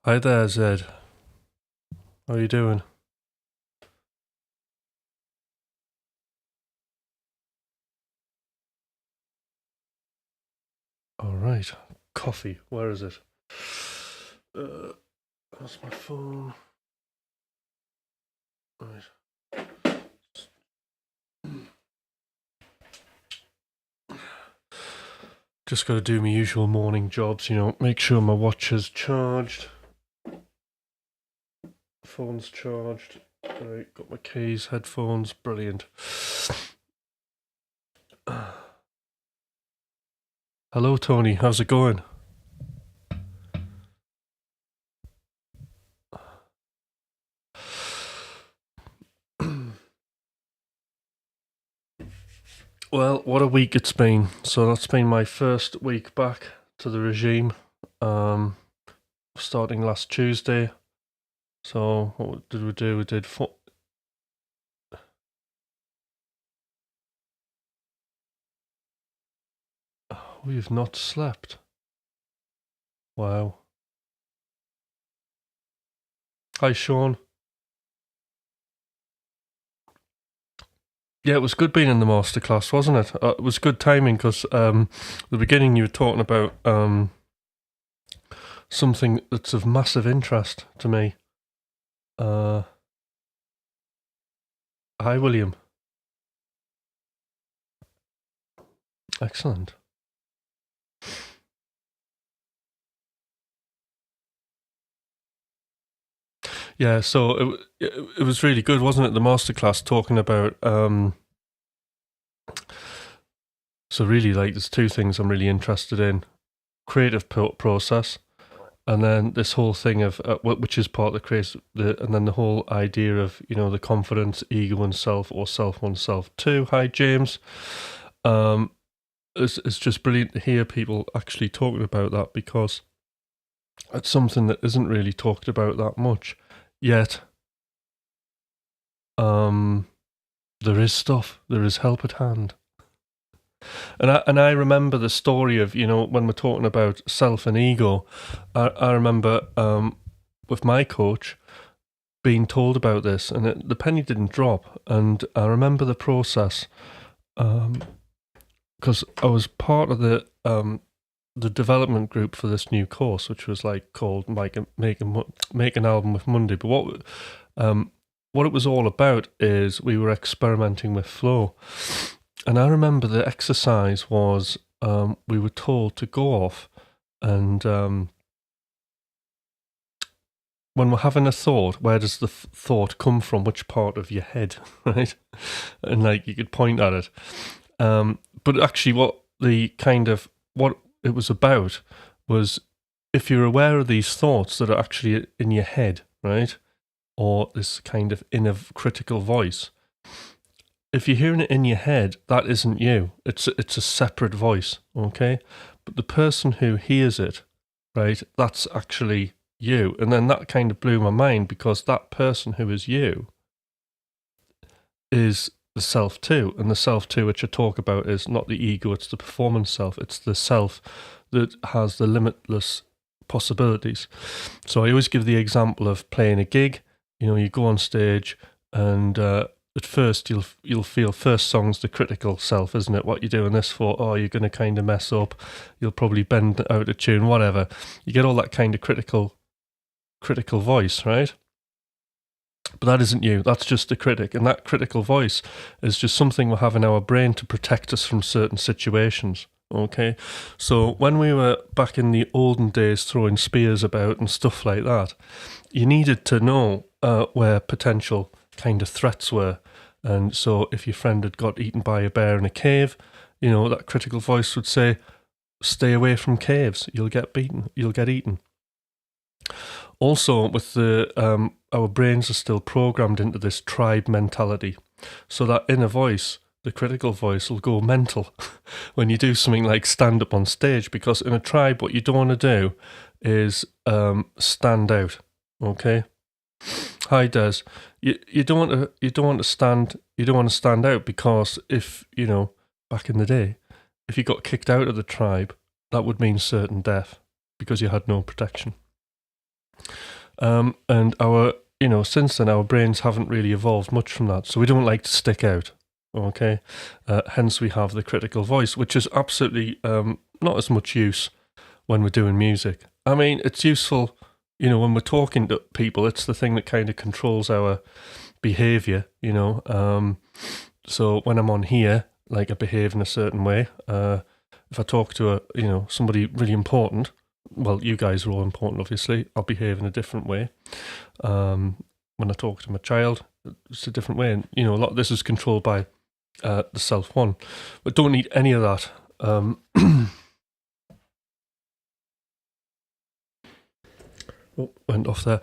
Hi there, Zed. How are you doing? All right. Coffee. Where is it? Uh, that's my phone. Right. Just got to do my usual morning jobs, make sure my watch is charged, phone's charged. Right, got my keys, headphones, brilliant. Hello, Tony. How's it going? Well, what a week it's been. So that's been my first week back to the regime. Starting last Tuesday. So what did we do? We did We've not slept. Wow. Hi, Sean. Yeah, it was good being in the masterclass, wasn't it? It was good timing because the beginning you were talking about something that's of massive interest to me. Hi, William. Excellent. Yeah, so it was really good, wasn't it? The masterclass talking about. So really, like, there's two things I'm really interested in: creative process, and then this whole thing of which is part of the creative, and then the whole idea of the confidence, ego, oneself, or self oneself too. Hi, James. It's just brilliant to hear people actually talking about that because it's something that isn't really talked about that much yet. There is stuff. There is help at hand. And I remember the story of when we're talking about self and ego. I remember with my coach being told about this, and the penny didn't drop. And I remember the process because I was part of the development group for this new course, which was like called Make an Album with Monday. But what it was all about is we were experimenting with flow. And I remember the exercise was we were told to go off and when we're having a thought, where does the thought come from? Which part of your head, right? And like you could point at it. But actually, what it was about was if you're aware of these thoughts that are actually in your head, right? Or this kind of inner critical voice. If you're hearing it in your head, that isn't you. It's a separate voice, okay? But the person who hears it, right, that's actually you. And then that kind of blew my mind because that person who is you is the self too. And the self too, which I talk about, is not the ego, it's the performance self. It's the self that has the limitless possibilities. So I always give the example of playing a gig. You go on stage and at first you'll feel first song's the critical self, isn't it? What you're doing this for? Oh, you're going to kind of mess up. You'll probably bend out of tune, whatever. You get all that kind of critical voice, right? But that isn't you. That's just a critic. And that critical voice is just something we have in our brain to protect us from certain situations. Okay, so when we were back in the olden days throwing spears about and stuff like that, you needed to know where potential kind of threats were. And so if your friend had got eaten by a bear in a cave, that critical voice would say, stay away from caves. You'll get beaten. You'll get eaten. Also, with our brains are still programmed into this tribe mentality. So that inner voice, the critical voice, will go mental when you do something like stand up on stage, because in a tribe, what you don't want to do is stand out. Okay. Hi, Des. You don't want to stand out, because if back in the day, if you got kicked out of the tribe, that would mean certain death because you had no protection. And our, since then, our brains haven't really evolved much from that. So we don't like to stick out. Okay. Hence, we have the critical voice, which is absolutely not as much use when we're doing music. I mean, it's useful, when we're talking to people. It's the thing that kind of controls our behavior, So when I'm on here, like, I behave in a certain way. If I talk to somebody really important, well, you guys are all important, obviously, I'll behave in a different way. When I talk to my child, it's a different way. And, a lot of this is controlled by the self one. But don't need any of that. Went off there.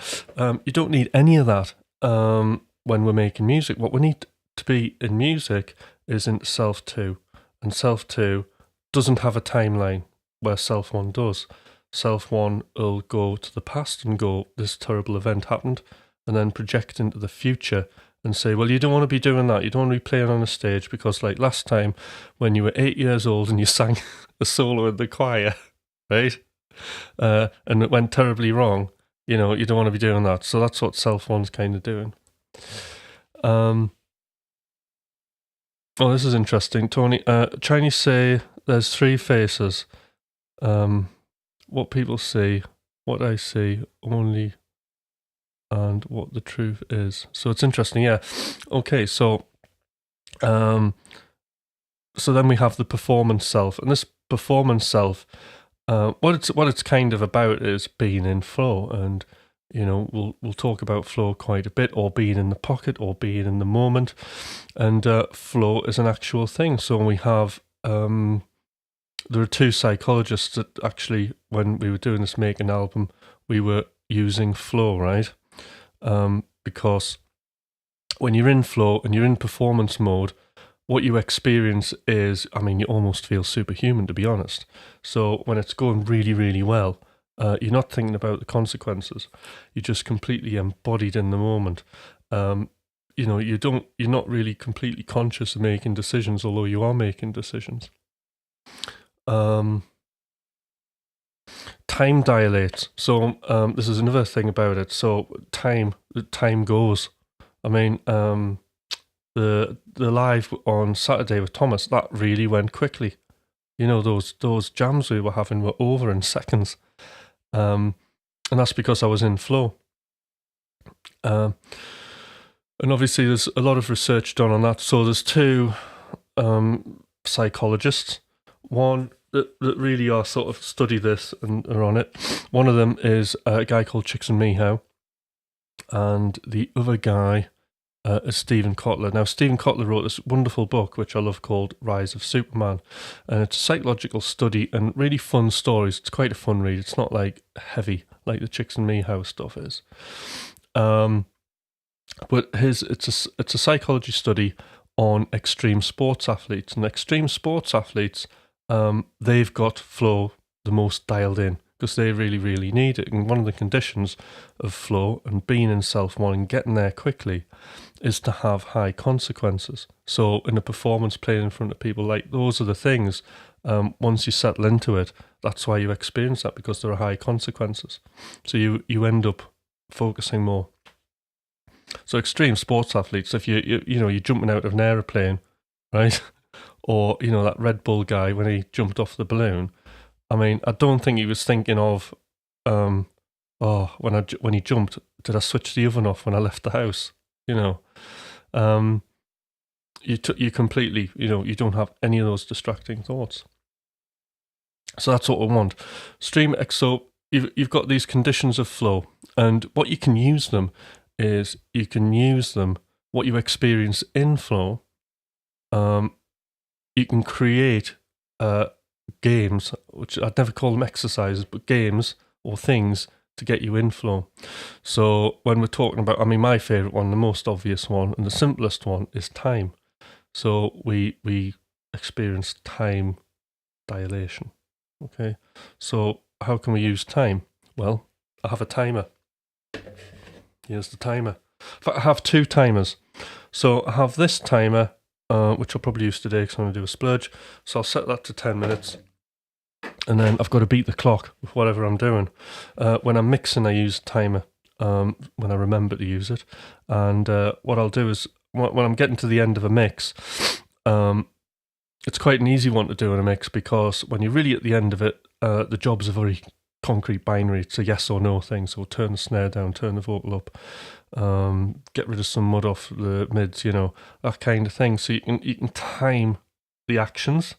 You don't need any of that when we're making music. What we need to be in music is in self 2. And self 2 doesn't have a timeline where self 1 does. Self 1 will go to the past and go, this terrible event happened, and then project into the future and say, well, you don't want to be doing that. You don't want to be playing on a stage because, like last time when you were 8 years old and you sang a solo in the choir, right? And it went terribly wrong. You don't want to be doing that. So that's what self 1's kind of doing. Oh, this is interesting. Tony, Chinese say there's 3 faces. What people see, what I see, only, and what the truth is. So it's interesting, yeah. Okay, so then we have the performance self, and this performance self, what it's kind of about is being in flow, and we'll talk about flow quite a bit, or being in the pocket, or being in the moment, and flow is an actual thing. So we have there are 2 psychologists that actually, when we were doing this Making album, we were using flow, right? Because when you're in flow and you're in performance mode, what you experience is, you almost feel superhuman, to be honest. So when it's going really, really well, you're not thinking about the consequences. You're just completely embodied in the moment. You're not really completely conscious of making decisions, although you are making decisions. Time dilates. So this is another thing about it. So time goes. The live on Saturday with Thomas, that really went quickly. Those jams we were having were over in seconds. And that's because I was in flow. And obviously there's a lot of research done on that. So there's 2 psychologists. One that really are sort of study this and are on it. One of them is a guy called Csikszentmihalyi, and the other guy is Stephen Kotler. Now, Stephen Kotler wrote this wonderful book, which I love, called Rise of Superman. And it's a psychological study and really fun stories. It's quite a fun read. It's not like heavy like the Csikszentmihalyi stuff is. But it's a psychology study on extreme sports athletes. And extreme sports athletes, they've got flow the most dialed in because they really, really need it. And one of the conditions of flow and being in self-one and getting there quickly is to have high consequences. So in a performance playing in front of people, like, those are the things, once you settle into it, that's why you experience that, because there are high consequences. So you end up focusing more. So extreme sports athletes, if you're jumping out of an aeroplane, right? Or, that Red Bull guy when he jumped off the balloon. I don't think he was thinking of, when he jumped, did I switch the oven off when I left the house? You completely, you don't have any of those distracting thoughts. So that's what we want. So you've got these conditions of flow, and what you can use them is what you experience in flow. You can create games, which I'd never call them exercises, but games or things to get you in flow. So when we're talking about, my favourite one, the most obvious one, and the simplest one is time. So we experience time dilation. Okay, so how can we use time? Well, I have a timer. Here's the timer. In fact, I have 2 timers. So I have this timer, which I'll probably use today because I'm going to do a splurge. So I'll set that to 10 minutes. and then I've got to beat the clock with whatever I'm doing. When I'm mixing, I use a timer when I remember to use it. And what I'll do is, when I'm getting to the end of a mix, it's quite an easy one to do in a mix, because when you're really at the end of it, the job's a very concrete binary. It's a yes or no thing. So turn the snare down, turn the vocal up, get rid of some mud off the mids, that kind of thing. So you can time the actions.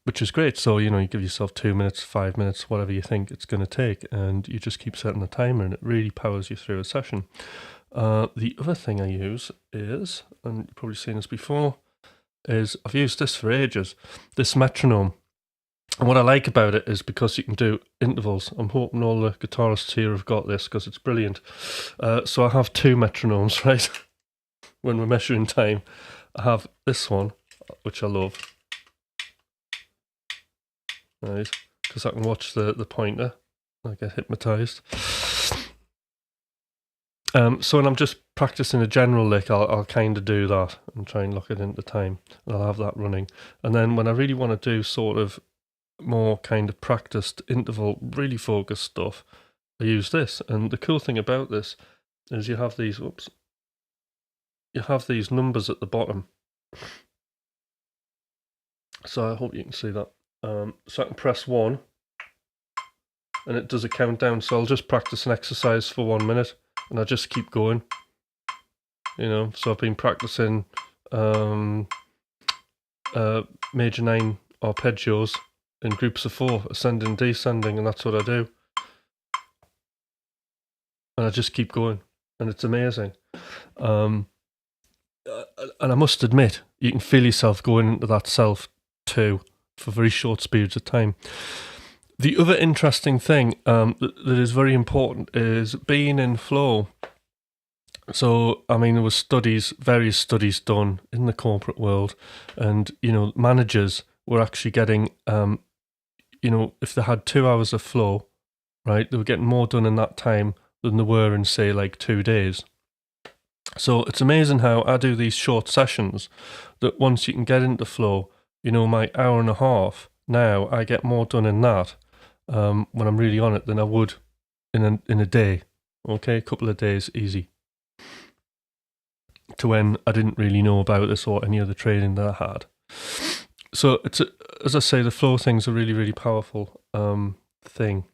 Which is great. So, you give yourself 2 minutes, 5 minutes, whatever you think it's going to take, and you just keep setting the timer, and it really powers you through a session. The other thing I use is, and you've probably seen this before, is I've used this for ages, this metronome. And what I like about it is because you can do intervals. I'm hoping all the guitarists here have got this, because it's brilliant. So I have 2 metronomes, right? When we're measuring time, I have this one, which I love, right? Because I can watch the pointer. I get hypnotized. So when I'm just practicing a general lick, I'll kind of do that and try and lock it into time. And I'll have that running. And then when I really want to do sort of more kind of practiced interval, really focused stuff, I use this. And the cool thing about this is you have these, you have these numbers at the bottom. So I hope you can see that. So I can press 1 and it does a countdown. So I'll just practice an exercise for 1 minute and I just keep going. So I've been practicing major 9 arpeggios in groups of 4, ascending, descending, and that's what I do. And I just keep going, and it's amazing. And I must admit, you can feel yourself going into that self too for very short periods of time. The other interesting thing that is very important is being in flow. So, there was various studies done in the corporate world, and, managers were actually getting, if they had 2 hours of flow, right, they were getting more done in that time than they were in, say, like 2 days. So it's amazing how I do these short sessions that once you can get into flow, my hour and a half, now I get more done in that when I'm really on it than I would in a day. Okay, a couple of days, easy. To when I didn't really know about this or any other training that I had. So as I say, the flow thing's a really, really powerful thing.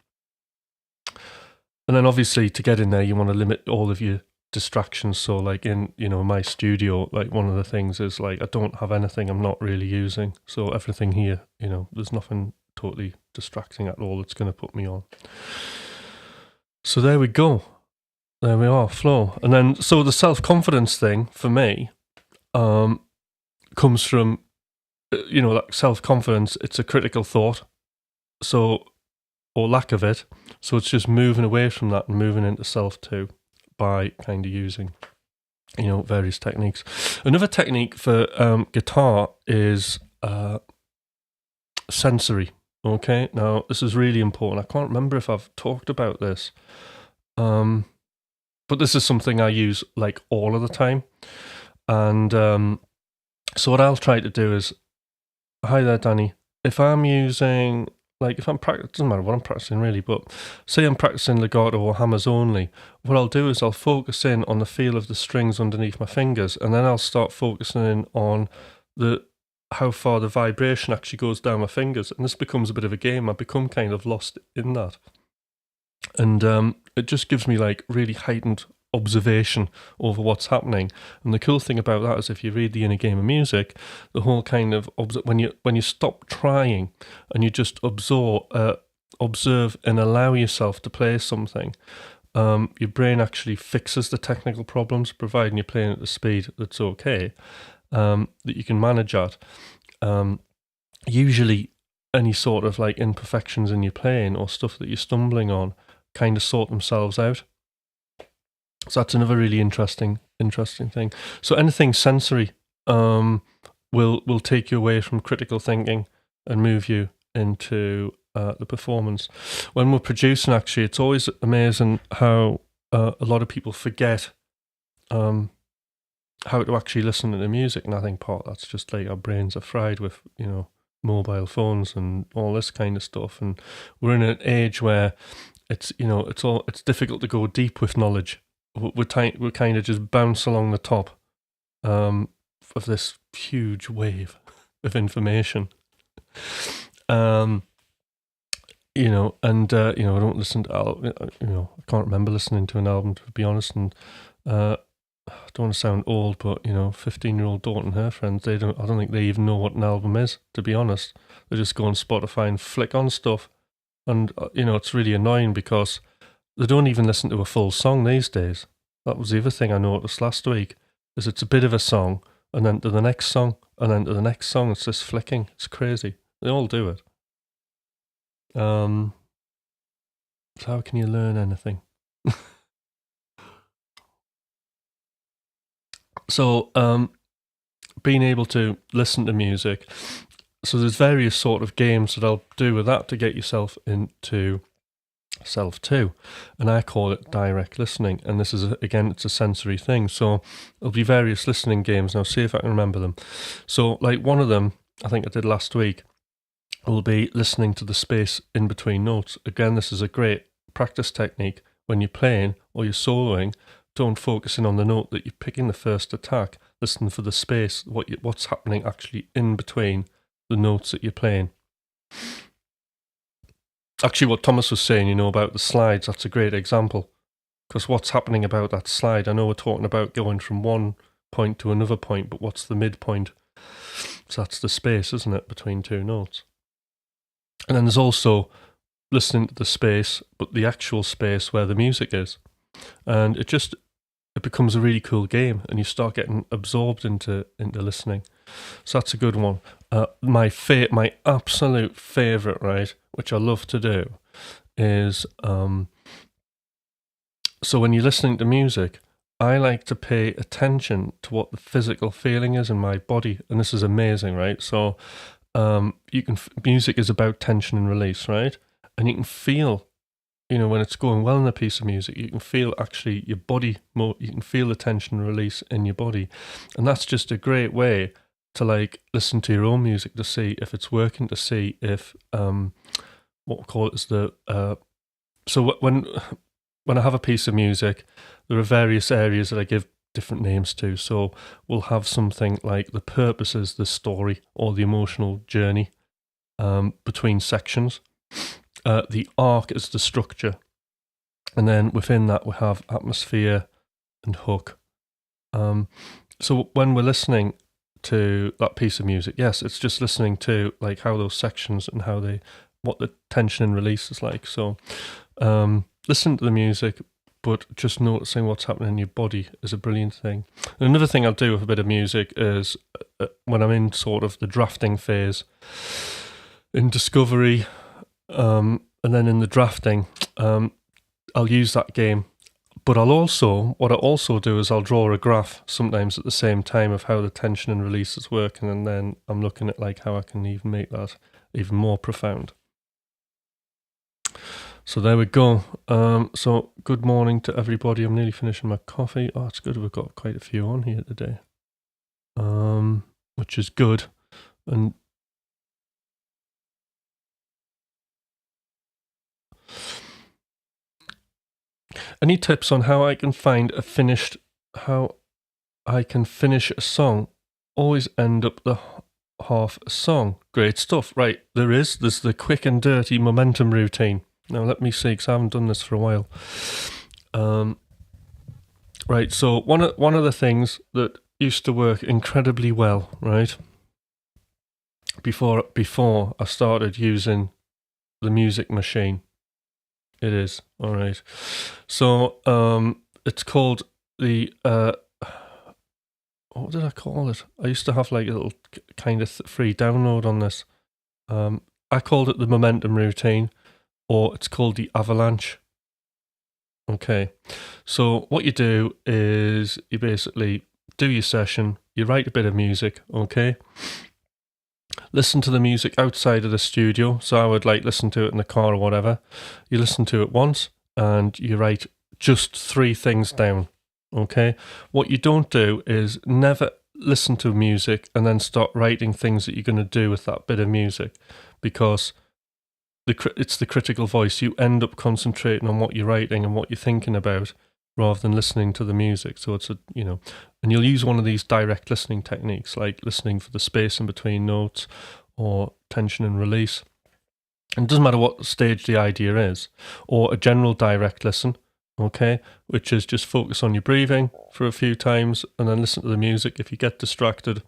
And then obviously to get in there, you want to limit all of your distractions. So like in, my studio, like one of the things is like I don't have anything I'm not really using. So everything here, there's nothing totally distracting at all that's going to put me on. So there we go. There we are, flow. And then, so the self-confidence thing for me comes from, like self-confidence, it's a critical thought, so, or lack of it. So it's just moving away from that and moving into self too by kind of using, various techniques. Another technique for guitar is sensory. Okay, now this is really important. I can't remember if I've talked about this. But this is something I use like all of the time. And so what I'll try to do is, hi there, Danny. If I'm using, if I'm practicing, doesn't matter what I'm practicing really, but say I'm practicing legato or hammers only, what I'll do is I'll focus in on the feel of the strings underneath my fingers, and then I'll start focusing in on how far the vibration actually goes down my fingers. And this becomes a bit of a game. I become kind of lost in that. And it just gives me like really heightened observation over what's happening. And the cool thing about that is if you read the inner game of music, the whole kind of when you stop trying and you just observe and allow yourself to play something, your brain actually fixes the technical problems, providing you're playing at the speed that's okay, that you can manage at. Usually any sort of like imperfections in your playing or stuff that you're stumbling on kind of sort themselves out. So that's another really interesting thing. So anything sensory will take you away from critical thinking and move you into the performance. When we're producing, actually, it's always amazing how a lot of people forget how to actually listen to the music. And I think part of that's just like our brains are fried with, mobile phones and all this kind of stuff. And we're in an age where it's difficult to go deep with knowledge. We're kind of just bounce along the top of this huge wave of information. I don't listen to, I can't remember listening to an album, to be honest. And I don't want to sound old, but 15-year-old daughter and her friends, I don't think they even know what an album is, to be honest. They just go on Spotify and flick on stuff. And, it's really annoying because they don't even listen to a full song these days. That was the other thing I noticed last week, is it's a bit of a song, and then to the next song, and then to the next song. It's just flicking. It's crazy. They all do it. So how can you learn anything? So, being able to listen to music. So there's various sort of games that I'll do with that to get yourself into Self 2, and I call it direct listening. And this is it's a sensory thing. So there'll be various listening games. Now see if I can remember them. So like one of them, I think I did last week, will be listening to the space in between notes. Again, this is a great practice technique when you're playing or you're soloing. Don't focus in on the note that you're picking the first attack. Listen for the space, what's happening actually in between the notes that you're playing. Actually, what Thomas was saying, about the slides, that's a great example. Because what's happening about that slide? I know we're talking about going from one point to another point, but what's the midpoint? So that's the space, isn't it, between two notes? And then there's also listening to the space, but the actual space where the music is. And it becomes a really cool game, and you start getting absorbed into listening. So that's a good one. My absolute favourite, right, which I love to do, is so when you're listening to music, I like to pay attention to what the physical feeling is in my body, and this is amazing, right? So music is about tension and release, right? And you can feel, when it's going well in a piece of music, you can feel actually your body more, you can feel the tension and release in your body. And that's just a great way to like listen to your own music to see if it's working, to see if, what we call it is so when I have a piece of music, there are various areas that I give different names to. So we'll have something like the purpose is the story or the emotional journey between sections. The arc is the structure. And then within that we have atmosphere and hook. So when we're listening to that piece of music, yes, it's just listening to like how those sections and what the tension and release is like. So listen to the music, but just noticing what's happening in your body is a brilliant thing. And another thing I'll do with a bit of music is when I'm in sort of the drafting phase, in discovery, and then in the drafting, I'll use that game. But what I also do is I'll draw a graph sometimes at the same time of how the tension and release is working, and then I'm looking at like how I can even make that even more profound. So there we go. So good morning to everybody. I'm nearly finishing my coffee. Oh, it's good. We've got quite a few on here today, which is good. And any tips on how I can finish a song? Always end up the half a song. Great stuff. Right, there's the quick and dirty momentum routine. Now let me see, because I haven't done this for a while. Right, so one of the things that used to work incredibly well, right, before I started using the music machine. It is, all right. So it's called the what did I call it? I used to have like a little kind of free download on this. I called it the momentum routine, or it's called the avalanche. Okay, so what you do is you basically do your session, you write a bit of music, okay? Listen to the music outside of the studio. So I would like listen to it in the car or whatever. You listen to it once and you write just 3 things down. Okay. What you don't do is never listen to music and then start writing things that you're going to do with that bit of music, because it's the critical voice. You end up concentrating on what you're writing and what you're thinking about rather than listening to the music. So it's and you'll use one of these direct listening techniques, like listening for the space in between notes or tension and release. And it doesn't matter what stage the idea is, or a general direct listen, okay, which is just focus on your breathing for a few times and then listen to the music. If you get distracted,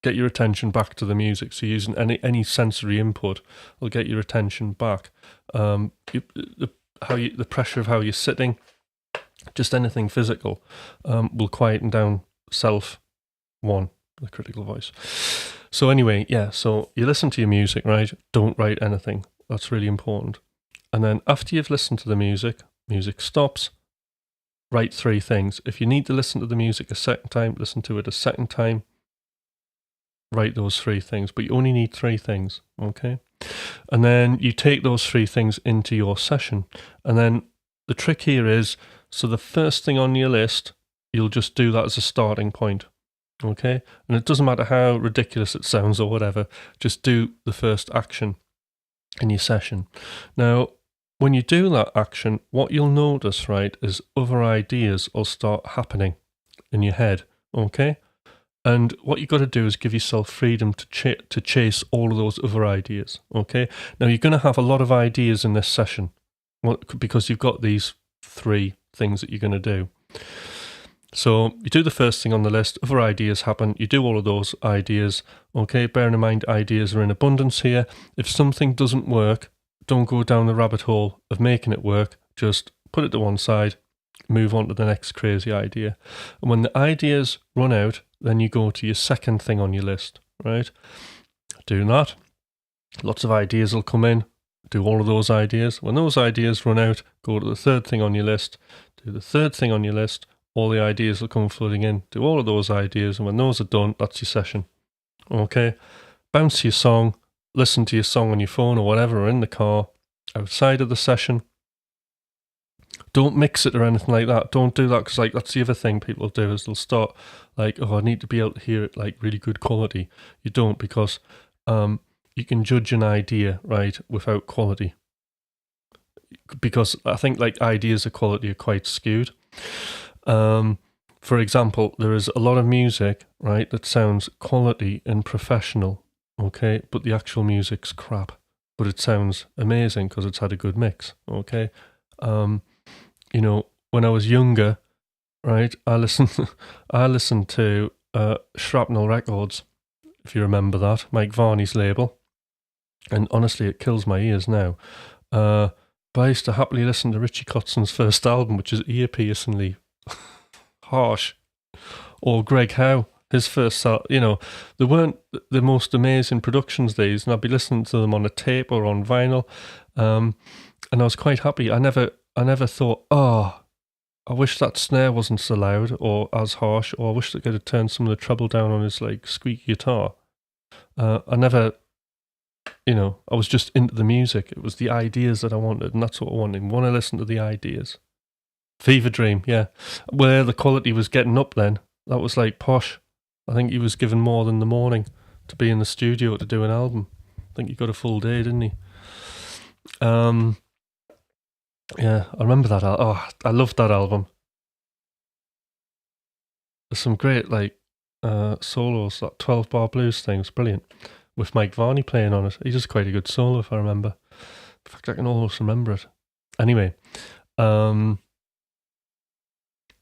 get your attention back to the music. So using any sensory input will get your attention back. The pressure of how you're sitting, just anything physical, will quieten down self one, the critical voice. So anyway, yeah, so you listen to your music, right? Don't write anything. That's really important. And then after you've listened to the music stops, write 3 things. If you need to listen to the music a second time, listen to it a second time, write those 3 things, but you only need 3 things, okay? And then you take those 3 things into your session. And then the trick here is, so the first thing on your list, you'll just do that as a starting point, okay? And it doesn't matter how ridiculous it sounds or whatever, just do the first action in your session. Now, when you do that action, what you'll notice, right, is other ideas will start happening in your head, okay? And what you've got to do is give yourself freedom to chase all of those other ideas, okay? Now, you're going to have a lot of ideas in this session because you've got these 3 things that you're going to do. So you do the first thing on the list, other ideas happen, you do all of those ideas, okay? Bearing in mind, ideas are in abundance here. If something doesn't work, don't go down the rabbit hole of making it work, just put it to one side, move on to the next crazy idea. And when the ideas run out, then you go to your second thing on your list, right? Doing that, lots of ideas will come in, do all of those ideas. When those ideas run out, go to the third thing on your list, do the third thing on your list, all the ideas will come flooding in, do all of those ideas, and when those are done, that's your session, okay? Bounce your song, listen to your song on your phone or whatever, or in the car, outside of the session. Don't mix it or anything like that. Don't do that, because that's the other thing people do, is they'll start I need to be able to hear it really good quality. You don't, because you can judge an idea, right, without quality. Because I think ideas of quality are quite skewed. For example, there is a lot of music, right, that sounds quality and professional, okay, but the actual music's crap, but it sounds amazing because it's had a good mix, okay? When I was younger, right, I listened to Shrapnel Records, if you remember that, Mike Varney's label, and honestly, it kills my ears now. But I used to happily listen to Richie Kotzen's first album, which is ear-piercingly harsh, or Greg Howe, his first, they weren't the most amazing productions these, and I'd be listening to them on a tape or on vinyl, and I was quite happy. I never thought, I wish that snare wasn't so loud or as harsh, or I wish they could have turned some of the treble down on his squeaky guitar. I never, I was just into the music. It was the ideas that I wanted, and that's what I wanted. I want to listen to the ideas. Fever Dream, yeah. Where the quality was getting up then, that was posh. I think he was given more than the morning to be in the studio to do an album. I think he got a full day, didn't he? Yeah, I remember that. I loved that album. There's some great solos. That 12-bar blues thing was brilliant, with Mike Varney playing on it. He does quite a good solo, if I remember. In fact, I can almost remember it. Anyway,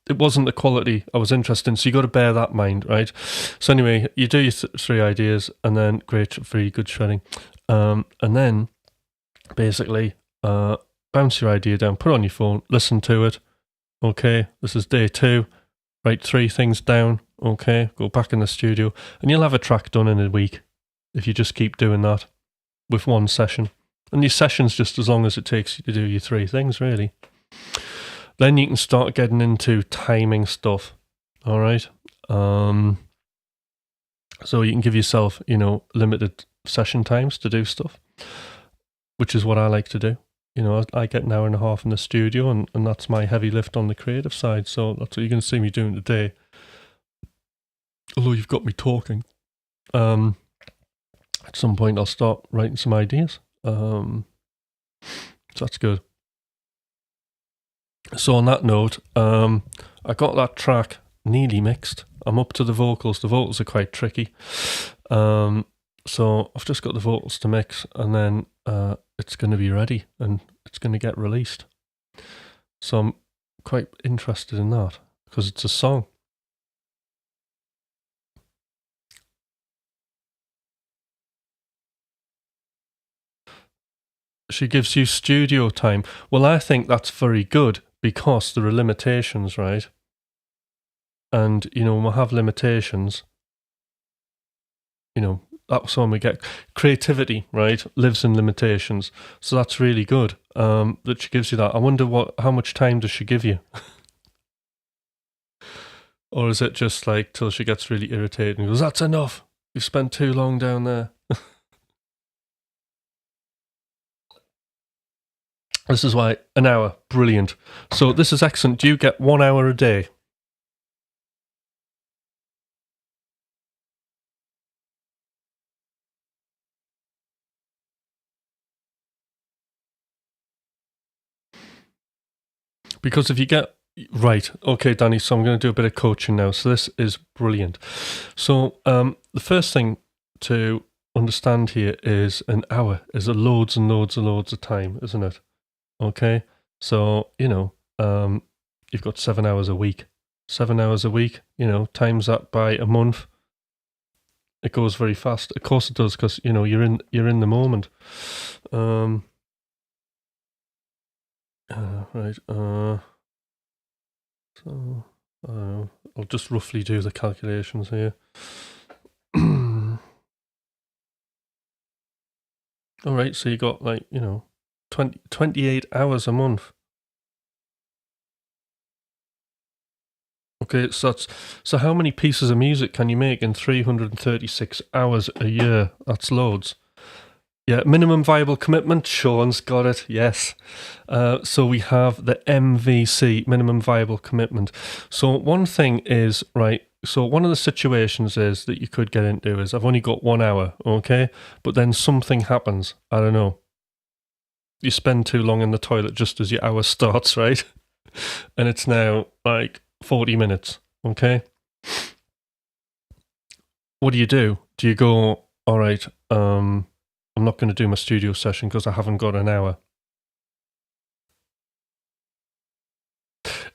it wasn't the quality I was interested in, so you got to bear that in mind, right? So anyway, you do your 3 ideas, and then great, really good shredding, and then basically bounce your idea down, put it on your phone, listen to it. Okay, this is day 2. Write 3 things down. Okay, go back in the studio, and you'll have a track done in a week if you just keep doing that with one session. And your session's just as long as it takes you to do your 3 things, really. Then you can start getting into timing stuff, all right? So you can give yourself, limited session times to do stuff, which is what I like to do. you know, I get an hour and a half in the studio, and that's my heavy lift on the creative side. So that's what you're going to see me doing today. Although you've got me talking. At some point I'll start writing some ideas. So that's good. So on that note, I got that track nearly mixed. I'm up to the vocals. The vocals are quite tricky. So I've just got the vocals to mix, and then it's going to be ready and it's going to get released. So I'm quite interested in that because it's a song. She gives you studio time. Well, I think that's very good because there are limitations, right? And, you know, when we have limitations, you know, that's when we get creativity, right? Lives in limitations. So that's really good that she gives you that. I wonder how much time does she give you? Or is it just like till she gets really irritated and goes, that's enough. You've spent too long down there. This is why an hour, brilliant. So this is excellent. Do you get 1 hour a day? Because if you get right, okay, Danny. So I'm going to do a bit of coaching now. So this is brilliant. So the first thing to understand here is an hour is a loads and loads and loads of time, isn't it? Okay, so you know, you've got 7 hours a week. 7 hours a week, you know, times that by a month. It goes very fast. Of course it does, because you know you're in the moment. Right. So I'll just roughly do the calculations here. All right. So you got like 28 hours a month. Okay, so how many pieces of music can you make in 336 hours a year? That's loads. Yeah, minimum viable commitment. Sean's got it. Yes. So we have the MVC, minimum viable commitment. So one thing is, right, so one of the situations is that you could get into is I've only got 1 hour, okay? But then something happens. I don't know. You spend too long in the toilet just as your hour starts, right? And it's now like 40 minutes, okay? What do? Do you go, all right, I'm not going to do my studio session because I haven't got an hour?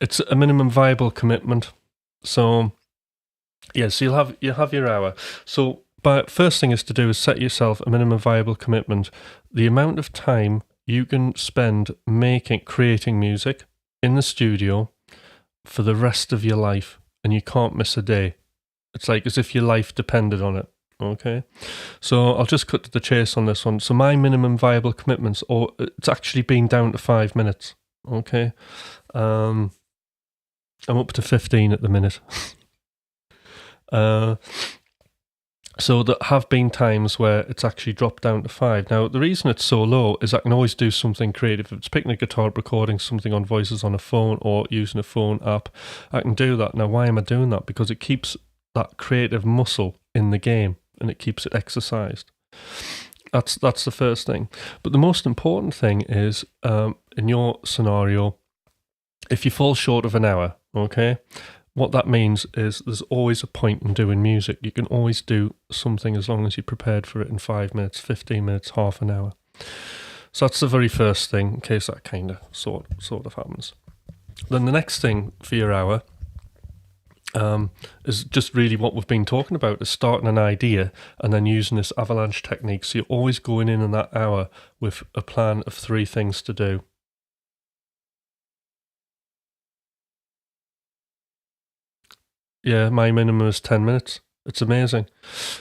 It's a minimum viable commitment. So, yeah, so you'll have your hour. So, but first thing is to do is set yourself a minimum viable commitment. The amount of time you can spend creating music in the studio for the rest of your life, and you can't miss a day. It's like as if your life depended on it. Okay, so I'll just cut to the chase on this one. So my minimum viable commitments, or it's actually been down to 5 minutes. Okay, I'm up to 15 at the minute. So there have been times where it's actually dropped down to 5. Now, the reason it's so low is I can always do something creative. If it's picking a guitar, recording something on Voices on a phone, or using a phone app, I can do that. Now, why am I doing that? Because it keeps that creative muscle in the game, and it keeps it exercised. That's the first thing. But the most important thing is, in your scenario, if you fall short of an hour, okay, what that means is there's always a point in doing music. You can always do something as long as you're prepared for it in 5 minutes, 15 minutes, half an hour. So that's the very first thing, in case that kind of sort of happens. Then the next thing for your hour is just really what we've been talking about, is starting an idea and then using this avalanche technique. So you're always going in that hour with a plan of 3 things to do. Yeah, my minimum is 10 minutes. It's amazing.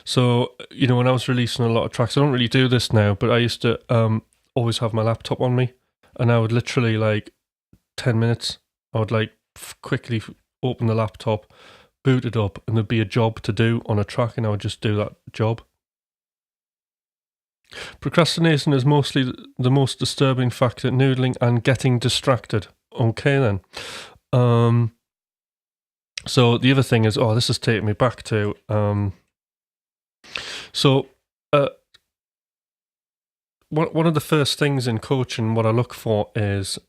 So, you know, when I was releasing a lot of tracks, I don't really do this now, but I used to always have my laptop on me, and I would literally, like, 10 minutes, I would, like, quickly open the laptop, boot it up, and there'd be a job to do on a track, and I would just do that job. Procrastination is mostly the most disturbing factor, noodling and getting distracted. Okay, then. So the other thing is, this is taking me back to, one of the first things in coaching, what I look for is,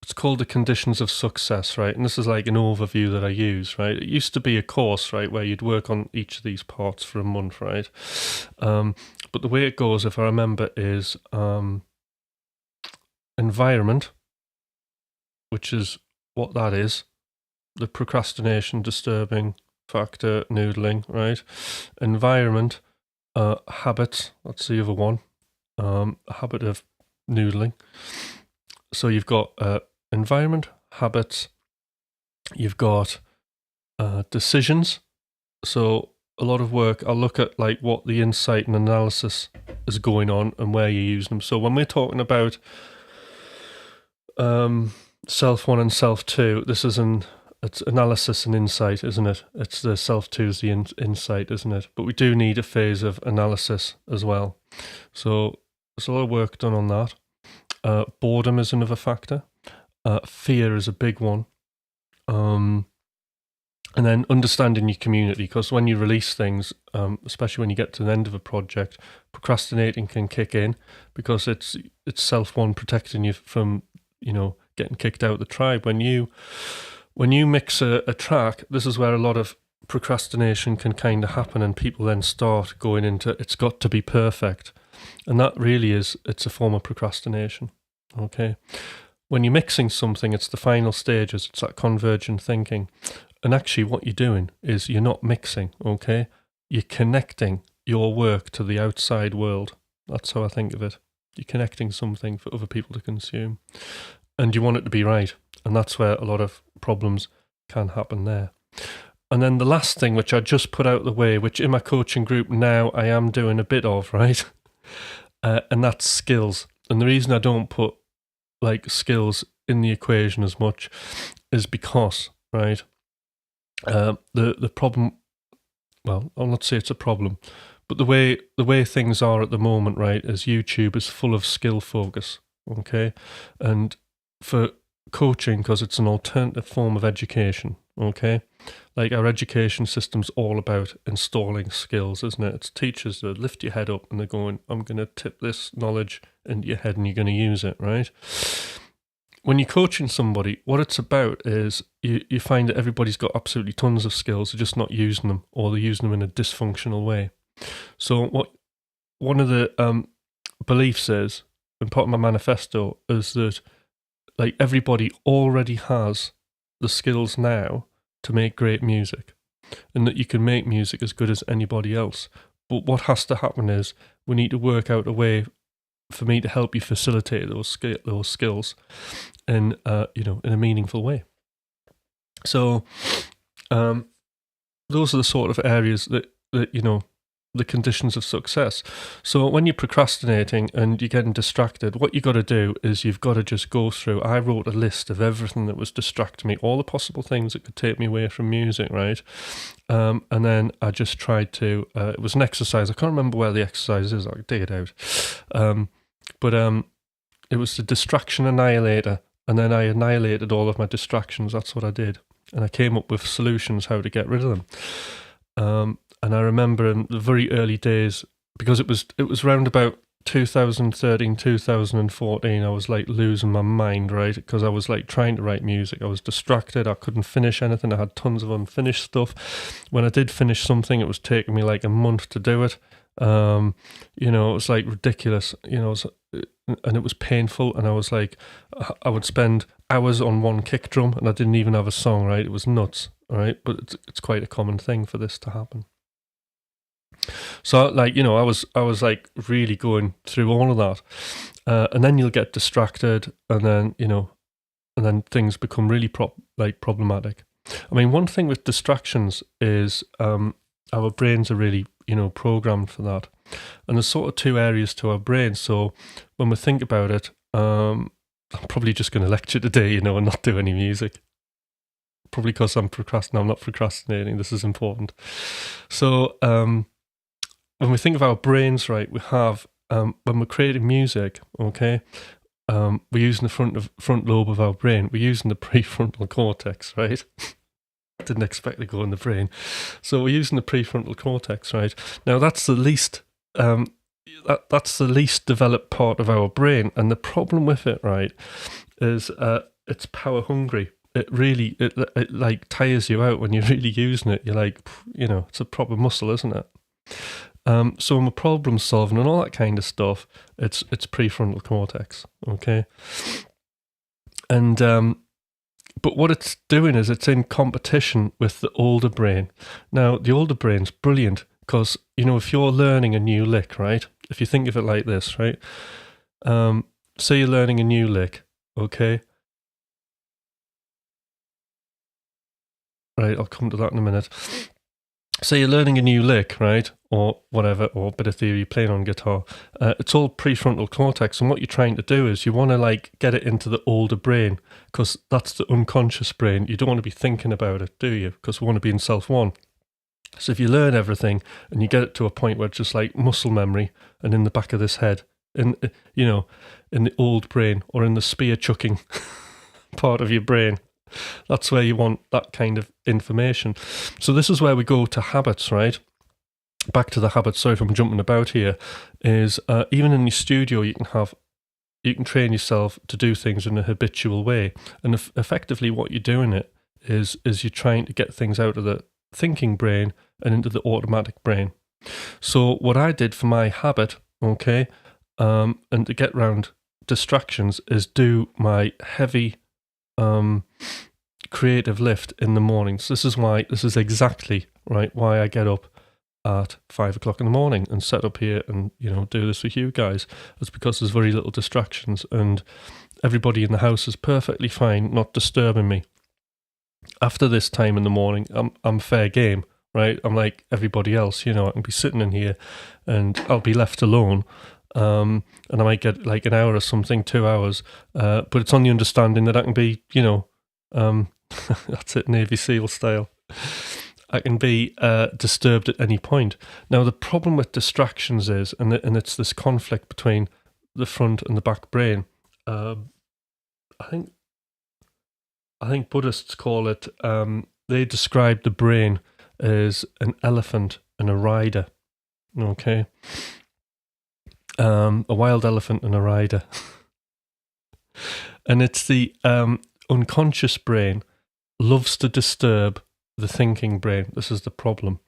it's called the conditions of success, right? And this is like an overview that I use, right? It used to be a course, right, where you'd work on each of these parts for a month, right? But the way it goes, if I remember, is environment, which is what that is, the procrastination, disturbing factor, noodling, right? Environment, habits, that's the other one, habit of noodling. So you've got environment, habits, you've got decisions. So a lot of work, I'll look at like what the insight and analysis is going on and where you're using them. So when we're talking about self 1 and self 2, this is it's analysis and insight, isn't it? It's the self 2 is the insight, isn't it? But we do need a phase of analysis as well. So there's a lot of work done on that. Boredom is another factor. Fear is a big one. And then understanding your community, because when you release things, especially when you get to the end of a project, procrastinating can kick in because it's self 1 protecting you from, getting kicked out of the tribe. When you mix a track, this is where a lot of procrastination can kind of happen, and people then start going into it's got to be perfect. And that really it's a form of procrastination. Okay. When you're mixing something, it's the final stages, it's that convergent thinking. And actually what you're doing is you're not mixing, okay? You're connecting your work to the outside world. That's how I think of it. You're connecting something for other people to consume. And you want it to be right. And that's where a lot of problems can happen there. And then the last thing, which I just put out the way, which in my coaching group now I am doing a bit of, right? And that's skills. And the reason I don't put like skills in the equation as much is because, right, the problem, well, I'll not say it's a problem, but the way things are at the moment, right, is YouTube is full of skill focus, okay? And for coaching, because it's an alternative form of education, okay? Like our education system's all about installing skills, isn't it? It's teachers that lift your head up and they're going, I'm going to tip this knowledge into your head and you're going to use it, right? When you're coaching somebody, what it's about is you find that everybody's got absolutely tons of skills, they're just not using them, or they're using them in a dysfunctional way. So what one of the beliefs is, and part of my manifesto, is that like everybody already has the skills now to make great music, and that you can make music as good as anybody else. But what has to happen is we need to work out a way for me to help you facilitate those skills in in a meaningful way. So those are the sort of areas that the conditions of success. So when you're procrastinating and you're getting distracted, what you got to do is you've got to just go through. I wrote a list of everything that was distracting me, all the possible things that could take me away from music, right? And then I just tried to, it was an exercise. I can't remember where the exercise is. I could dig it out. But it was the distraction annihilator. And then I annihilated all of my distractions. That's what I did. And I came up with solutions how to get rid of them. And I remember in the very early days, because it was around about 2013, 2014, I was like losing my mind, right? Because I was like trying to write music. I was distracted. I couldn't finish anything. I had tons of unfinished stuff. When I did finish something, it was taking me like a month to do it. It was like ridiculous, and it was painful. And I was like, I would spend hours on one kick drum and I didn't even have a song, right? It was nuts, right? But it's quite a common thing for this to happen. So like, I was like really going through all of that. And then you'll get distracted and then, and then things become really problematic. I mean, one thing with distractions is our brains are really, programmed for that. And there's sort of two areas to our brain. So when we think about it, I'm probably just going to lecture today, and not do any music. Probably because I'm not procrastinating. This is important. So when we think of our brains, right, we have when we're creating music, okay, we're using the front lobe of our brain. We're using the prefrontal cortex, right? Didn't expect to go in the brain. So we're using the prefrontal cortex, right? Now that's the least that's the least developed part of our brain, and the problem with it, right, is it's power hungry. It really it like tires you out when you're really using it. You're like, it's a proper muscle, isn't it? So when we're problem solving and all that kind of stuff, it's prefrontal cortex, okay? And but what it's doing is it's in competition with the older brain. Now, the older brain's brilliant because, if you're learning a new lick, right? If you think of it like this, right? Say you're learning a new lick, okay? Right, I'll come to that in a minute. Say you're learning a new lick, right? Or whatever, or a bit of theory, playing on guitar. It's all prefrontal cortex, and what you're trying to do is you want to get it into the older brain, because that's the unconscious brain. You don't want to be thinking about it, do you? Because we want to be in self one. So if you learn everything and you get it to a point where it's just like muscle memory and in the back of this head, in the old brain or in the spear chucking part of your brain, that's where you want that kind of information. So this is where we go to habits, right? Back to the habits. Sorry if I'm jumping about here. Is even in your studio, you can train yourself to do things in a habitual way, and effectively, what you're doing is you're trying to get things out of the thinking brain and into the automatic brain. So what I did for my habit, okay, and to get around distractions, is do my heavy creative lift in the mornings. This is exactly right why I get up at 5 o'clock in the morning and set up here and do this with you guys. It's because there's very little distractions and everybody in the house is perfectly fine not disturbing me. After this time in the morning, I'm fair game, right? I'm like everybody else, I can be sitting in here and I'll be left alone. And I might get like an hour or something, 2 hours, but it's on the understanding that I can be, that's it, Navy SEAL style. I can be disturbed at any point. Now, the problem with distractions is, and it's this conflict between the front and the back brain. I think Buddhists call it. They describe the brain as an elephant and a rider. Okay. A wild elephant and a rider. And it's the unconscious brain loves to disturb the thinking brain. This is the problem.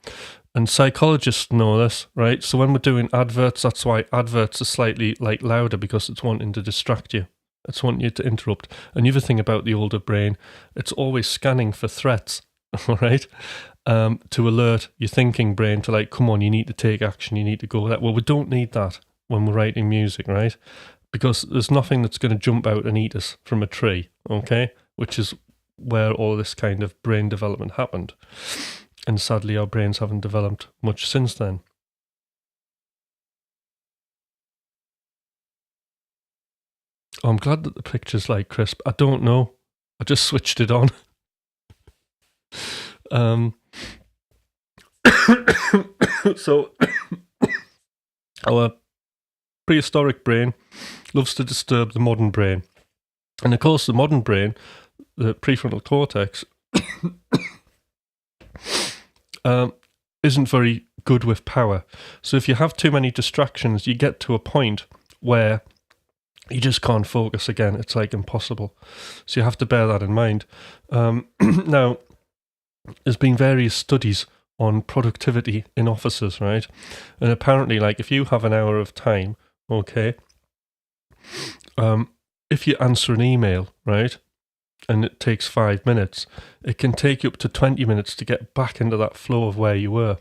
And psychologists know this, right? So when we're doing adverts, that's why adverts are slightly louder, because it's wanting to distract you. It's wanting you to interrupt. And the other thing about the older brain, it's always scanning for threats, all right? To alert your thinking brain to come on, you need to take action, you need to go that. Well, we don't need that when we're writing music, right? Because there's nothing that's going to jump out and eat us from a tree, okay? Which is where all this kind of brain development happened. And sadly, our brains haven't developed much since then. Oh, I'm glad that the picture's crisp. I don't know. I just switched it on. So, our prehistoric brain loves to disturb the modern brain. And of course, the modern brain, the prefrontal cortex, isn't very good with power. So if you have too many distractions, you get to a point where you just can't focus again. It's impossible. So you have to bear that in mind. Now, there's been various studies on productivity in offices, right? And apparently, if you have an hour of time, okay, if you answer an email, right, and it takes 5 minutes, it can take you up to 20 minutes to get back into that flow of where you were.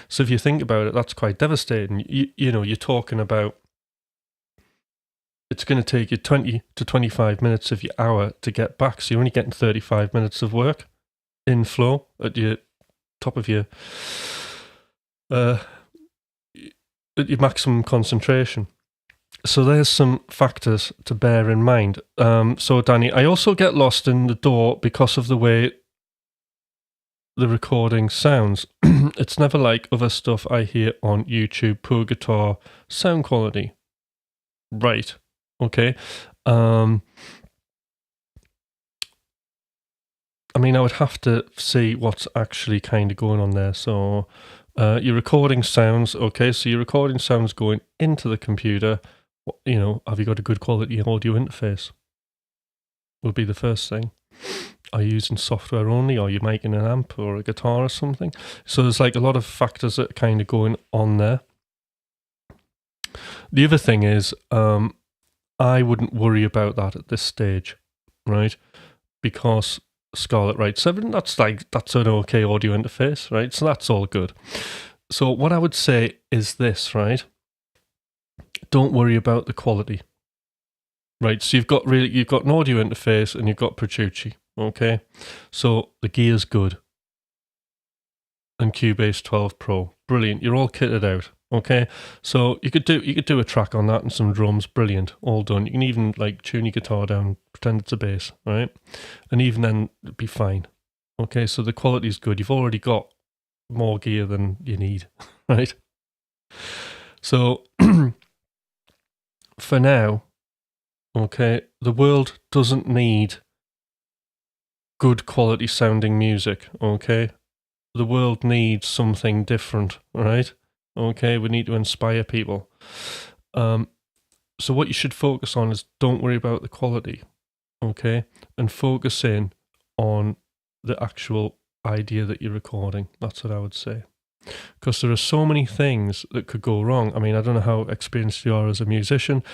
So if you think about it, that's quite devastating. You're talking about it's going to take you 20 to 25 minutes of your hour to get back. So you're only getting 35 minutes of work in flow at your top of your maximum concentration. So there's some factors to bear in mind. So Danny, I also get lost in the door because of the way the recording sounds. It's never like other stuff I hear on YouTube, poor guitar, sound quality. Right. Okay. I mean, I would have to see what's actually kind of going on there. So, your recording sounds, okay, so your recording sounds going into the computer. You know, have you got a good quality audio interface? Would be the first thing. Are you using software only? Or are you making an amp or a guitar or something? So there's like a lot of factors that are kind of going on there. The other thing is, I wouldn't worry about that at this stage, right? Because Scarlett Write 7, that's an okay audio interface, right? So that's all good. So what I would say is this, right? Don't worry about the quality. Right, so you've got an audio interface and you've got Petrucci, okay? So the gear's good. And Cubase 12 Pro, brilliant. You're all kitted out, okay? So you could do a track on that and some drums, brilliant, all done. You can even like tune your guitar down, pretend it's a bass, right? And even then, it'd be fine. Okay, so the quality's good. You've already got more gear than you need, right? So for now, okay, the world doesn't need good quality sounding music, okay? The world needs something different, right? Okay, we need to inspire people. So what you should focus on is don't worry about the quality, okay? And focus in on the actual idea that you're recording. That's what I would say. Because there are so many things that could go wrong. I mean, I don't know how experienced you are as a musician,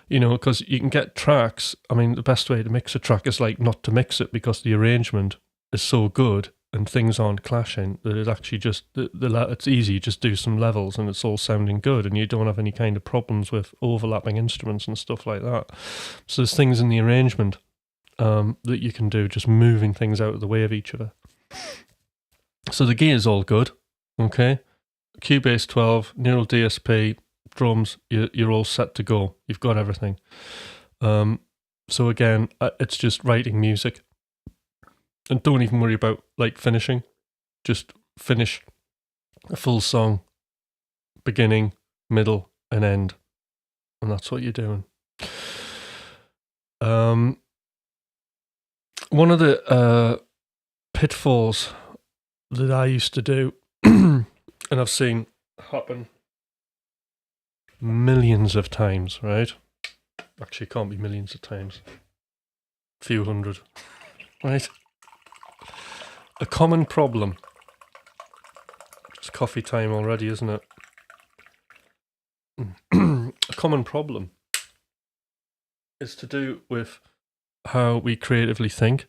you know, because you can get tracks. I mean, the best way to mix a track is like not to mix it because the arrangement is so good and things aren't clashing that it actually just, it's easy, you just do some levels and it's all sounding good and you don't have any kind of problems with overlapping instruments and stuff like that. So there's things in the arrangement that you can do, just moving things out of the way of each other. So the gear's all good. Okay, Cubase 12, Neural DSP, drums, you're all set to go. You've got everything. So again, it's just writing music. And don't even worry about like finishing. Just finish a full song, beginning, middle, and end. And that's what you're doing. One of the pitfalls that I used to do, and I've seen happen millions of times, right? Actually, it can't be millions of times. A few hundred, right? A common problem. It's coffee time already, isn't it? A common problem is to do with how we creatively think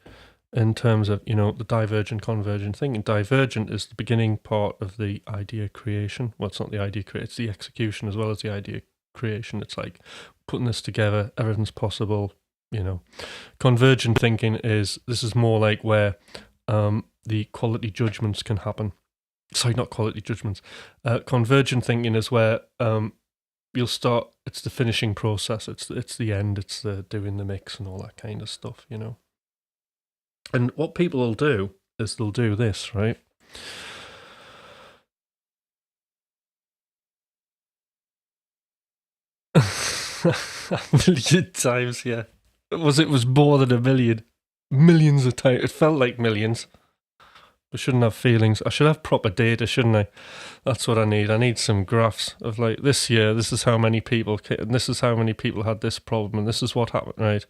in terms of, you know, the divergent convergent thing. And divergent is the beginning part of the idea creation. Well, it's not the idea creation, it's the execution as well as the idea creation. It's like putting this together, everything's possible, you know. Convergent thinking is more like where the quality judgments can happen. Sorry, not quality judgments. Convergent thinking is where you'll start, it's the finishing process, it's the end, it's the doing the mix and all that kind of stuff, you know. And what people will do is they'll do this, right? A million times, yeah. It was more than a million. Millions of times. It felt like millions. I shouldn't have feelings. I should have proper data, shouldn't I? That's what I need. I need some graphs of like, this year, this is how many people, and this is how many people had this problem, and this is what happened, right?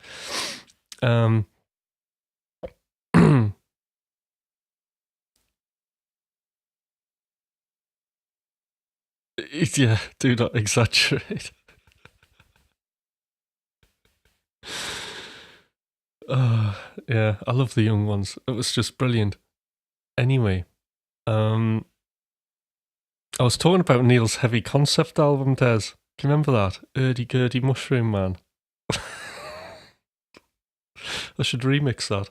Yeah, do not exaggerate. Yeah, I love the young ones. It was just brilliant. Anyway, I was talking about Neil's heavy concept album, Des. Do you remember that? Urdy-gurdy Mushroom Man. I should remix that.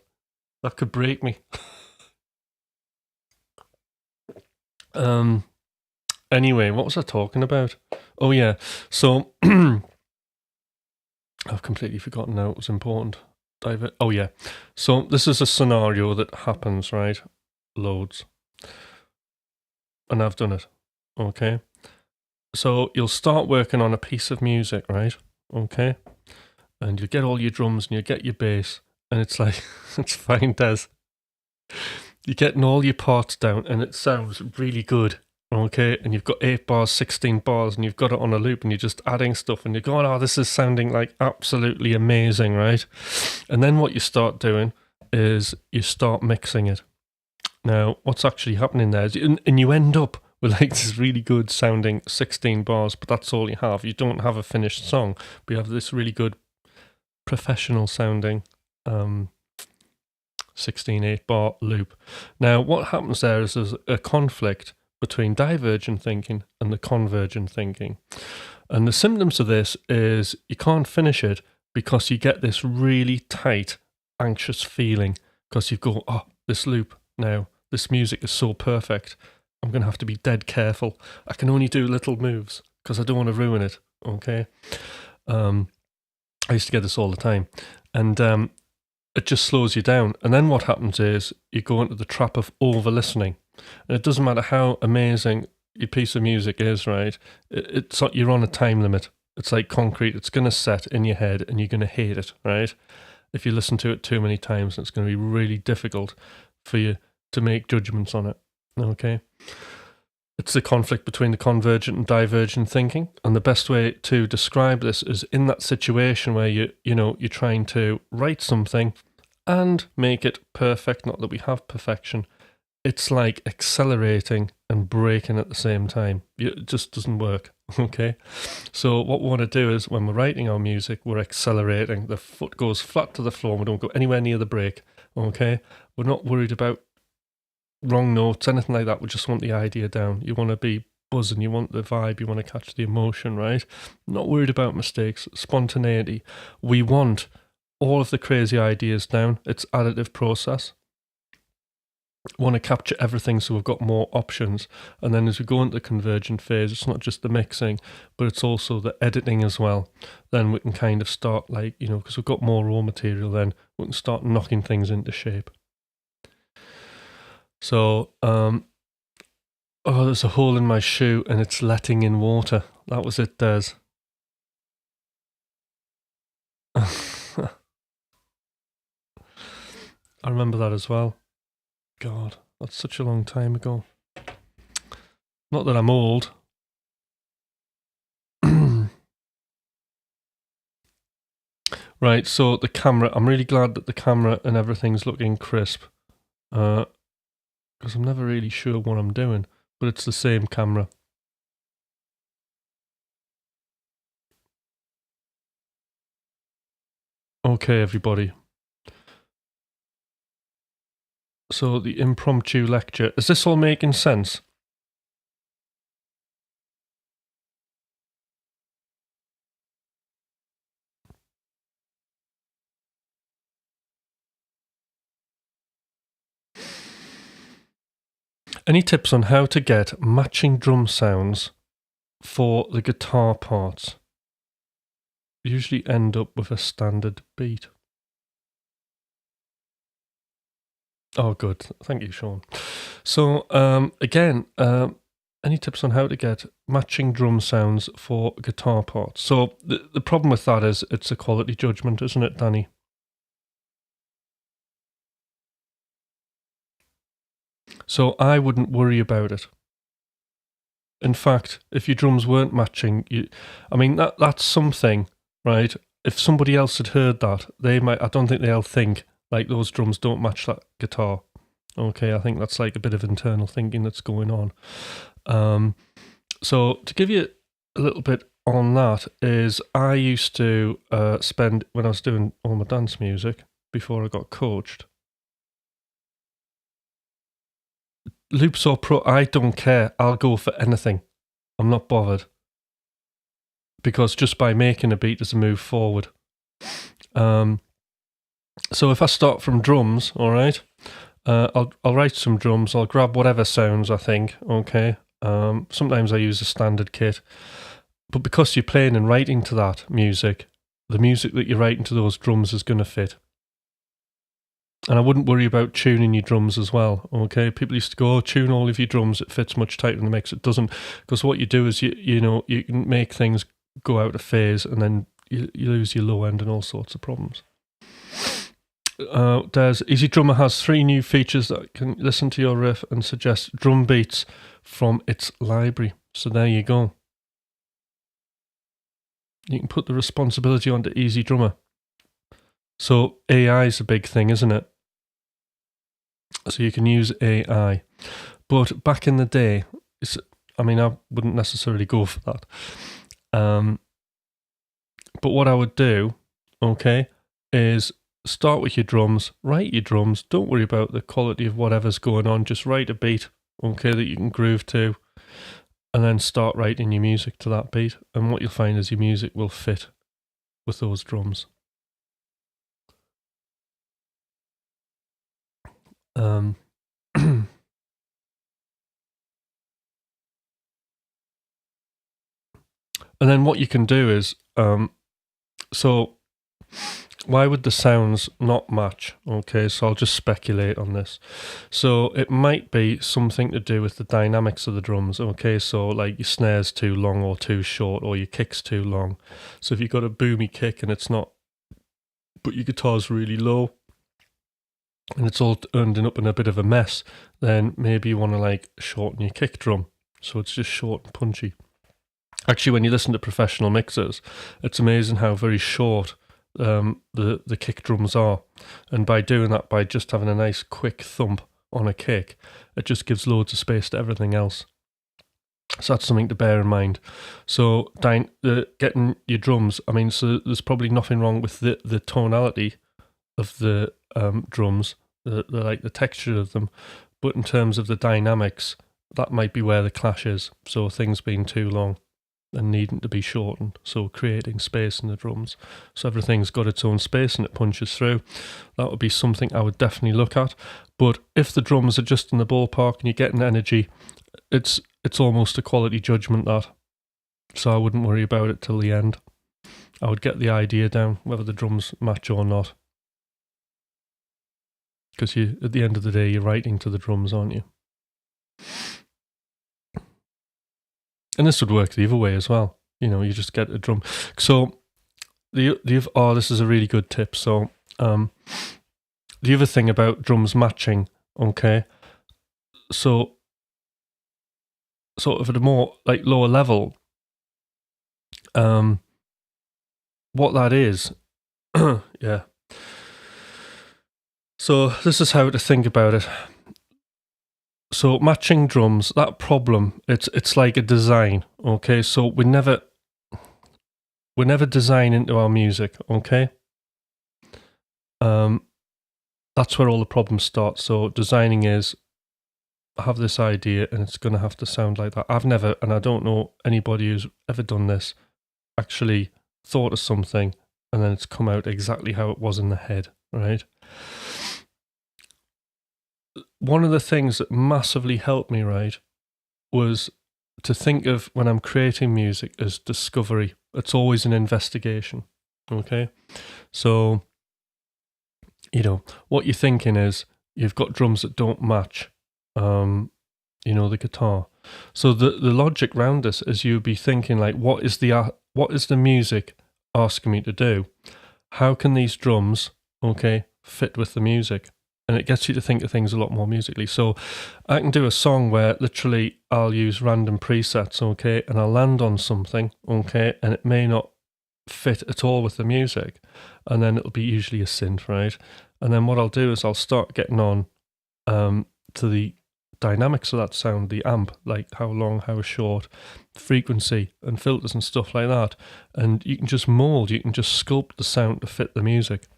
That could break me. Anyway, what was I talking about? Oh yeah, so I've completely forgotten now. It was important. Oh yeah, so this is a scenario that happens, right? Loads. And I've done it. Okay. So you'll start working on a piece of music, right? Okay. And you get all your drums and you get your bass, and it's like, it's fine, Des. You're getting all your parts down and it sounds really good. Okay, and you've got 8 bars, 16 bars, and you've got it on a loop, and you're just adding stuff, and you're going, oh, this is sounding like absolutely amazing, right? And then what you start doing is you start mixing it. Now, what's actually happening there is, and you end up with like this really good sounding 16 bars, but that's all you have. You don't have a finished song, but you have this really good professional sounding 16 8-bar loop. Now, what happens there is there's a conflict between divergent thinking and the convergent thinking. And the symptoms of this is you can't finish it because you get this really tight, anxious feeling because you go, oh, this loop now, this music is so perfect. I'm going to have to be dead careful. I can only do little moves because I don't want to ruin it, okay? I used to get this all the time. And it just slows you down. And then what happens is you go into the trap of over-listening. And it doesn't matter how amazing your piece of music is, right? You're on a time limit. It's like concrete. It's going to set in your head and you're going to hate it, right? If you listen to it too many times, it's going to be really difficult for you to make judgments on it, okay? It's the conflict between the convergent and divergent thinking. And the best way to describe this is in that situation where you're trying to write something and make it perfect, not that we have perfection. It's like accelerating and braking at the same time. It just doesn't work, okay? So what we want to do is when we're writing our music, we're accelerating. The foot goes flat to the floor and we don't go anywhere near the brake, okay? We're not worried about wrong notes, anything like that. We just want the idea down. You want to be buzzing, you want the vibe, you want to catch the emotion, right? Not worried about mistakes, spontaneity. We want all of the crazy ideas down. It's additive process. Want to capture everything so we've got more options. And then as we go into the convergent phase, it's not just the mixing, but it's also the editing as well. Then we can kind of start because we've got more raw material, then we can start knocking things into shape. So, there's a hole in my shoe and it's letting in water. That was it, Des. I remember that as well. God, that's such a long time ago. Not that I'm old. Right, so the camera. I'm really glad that the camera and everything's looking crisp. Because I'm never really sure what I'm doing. But it's the same camera. Okay, everybody. So the impromptu lecture. Is this all making sense? Any tips on how to get matching drum sounds for the guitar parts? Usually end up with a standard beat. Oh, good. Thank you, Sean. So, again, any tips on how to get matching drum sounds for guitar parts? So, the problem with that is it's a quality judgment, isn't it, Danny? So, I wouldn't worry about it. In fact, if your drums weren't matching, that's something, right? If somebody else had heard that, I don't think they'll think, like, those drums don't match that guitar. Okay, I think that's like a bit of internal thinking that's going on. So to give you a little bit on that is I used to spend, when I was doing all my dance music, before I got coached, loops or pro, I don't care. I'll go for anything. I'm not bothered. Because just by making a beat is a move forward. So if I start from drums, all right, I'll write some drums. I'll grab whatever sounds I think, okay. Sometimes I use a standard kit. But because you're playing and writing to that music, the music that you're writing to those drums is going to fit. And I wouldn't worry about tuning your drums as well. Okay, people used to go, "Oh, tune all of your drums; it fits much tighter in the mix." It doesn't, because what you do is you can make things go out of phase, and then you lose your low end and all sorts of problems. There's Easy Drummer has 3 new features that can listen to your riff and suggest drum beats from its library. So there you go. You can put the responsibility onto Easy Drummer. So AI is a big thing, isn't it? So you can use AI. But back in the day, I wouldn't necessarily go for that. But what I would do, okay, is start with your drums, write your drums. Don't worry about the quality of whatever's going on. Just write a beat, okay, that you can groove to, and then start writing your music to that beat. And what you'll find is your music will fit with those drums. And then what you can do is, so why would the sounds not match? Okay, so I'll just speculate on this. So it might be something to do with the dynamics of the drums. Okay, so like your snare's too long or too short, or your kick's too long. So if you've got a boomy kick and it's not, but your guitar's really low, and it's all ending up in a bit of a mess, then maybe you want to like shorten your kick drum so it's just short and punchy. Actually, when you listen to professional mixers, it's amazing how very short the kick drums are, and by doing that, by just having a nice quick thump on a kick, it just gives loads of space to everything else. So that's something to bear in mind. So getting your drums, so there's probably nothing wrong with the tonality of the drums, the texture of them, but in terms of the dynamics, that might be where the clash is. So things being too long and needing to be shortened, so creating space in the drums, so everything's got its own space and it punches through. That would be something I would definitely look at. But if the drums are just in the ballpark and you're getting energy, it's almost a quality judgment, that. So I wouldn't worry about it till the end. I would get the idea down, whether the drums match or not. Because at the end of the day, you're writing to the drums, aren't you? And this would work the other way as well. You just get a drum. So this is a really good tip. So the other thing about drums matching, okay, so sort of at a more like lower level, what that is, yeah. So this is how to think about it. So matching drums, that problem, it's like a design, okay? So we never design into our music, okay? That's where all the problems start. So designing is, I have this idea and it's going to have to sound like that. I've never, and I don't know anybody who's ever done this, actually thought of something and then it's come out exactly how it was in the head, right? One of the things that massively helped me, right, was to think of when I'm creating music as discovery. It's always an investigation, okay? So, what you're thinking is you've got drums that don't match, the guitar. So the logic around this is you'd be thinking like, what is the music asking me to do? How can these drums, okay, fit with the music? And it gets you to think of things a lot more musically. So I can do a song where literally I'll use random presets, okay, and I'll land on something, okay, and it may not fit at all with the music, and then it'll be usually a synth, right? And then what I'll do is I'll start getting on to the dynamics of that sound, the amp, like how long, how short, frequency and filters and stuff like that. And you can just sculpt the sound to fit the music.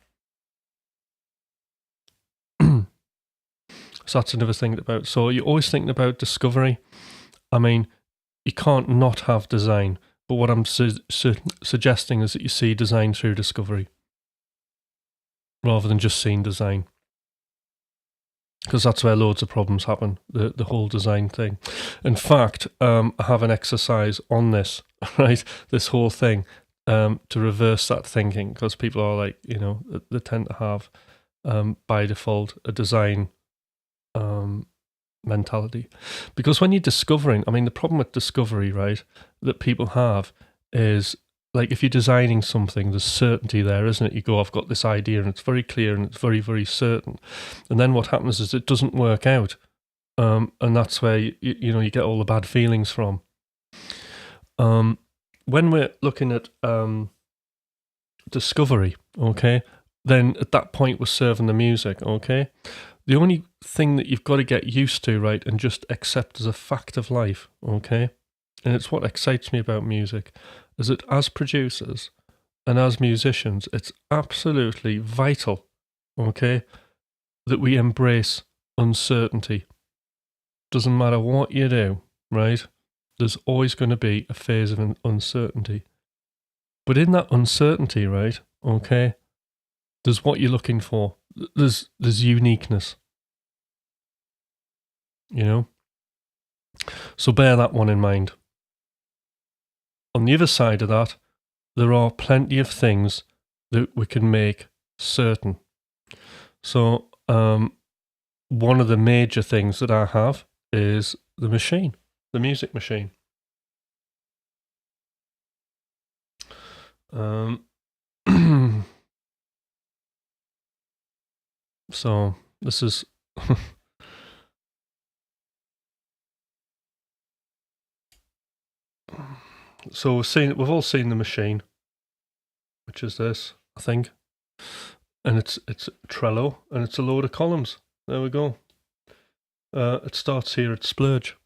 So that's another thing about. So you're always thinking about discovery. You can't not have design, but what I'm suggesting is that you see design through discovery rather than just seeing design, because that's where loads of problems happen, the whole design thing. In fact, I have an exercise on this, right, this whole thing, to reverse that thinking, because people are like, they tend to have by default a design mentality. Because when you're discovering, I mean, the problem with discovery, right, that people have is, like, if you're designing something, there's certainty there, isn't it? You go, I've got this idea and it's very clear and it's very, very certain. And then what happens is it doesn't work out. And that's where, you get all the bad feelings from. When we're looking at discovery, okay, then at that point we're serving the music, okay? The only thing that you've got to get used to, right, and just accept as a fact of life, okay, and it's what excites me about music, is that as producers and as musicians, it's absolutely vital, okay, that we embrace uncertainty. Doesn't matter what you do, right? There's always going to be a phase of uncertainty. But in that uncertainty, right, okay, there's what you're looking for. There's uniqueness, So bear that one in mind. On the other side of that, there are plenty of things that we can make certain. So one of the major things that I have is the machine, the music machine. So this is so we've all seen the machine, which is this, I think, and it's Trello, and it's a load of columns. There we go. It starts here at splurge,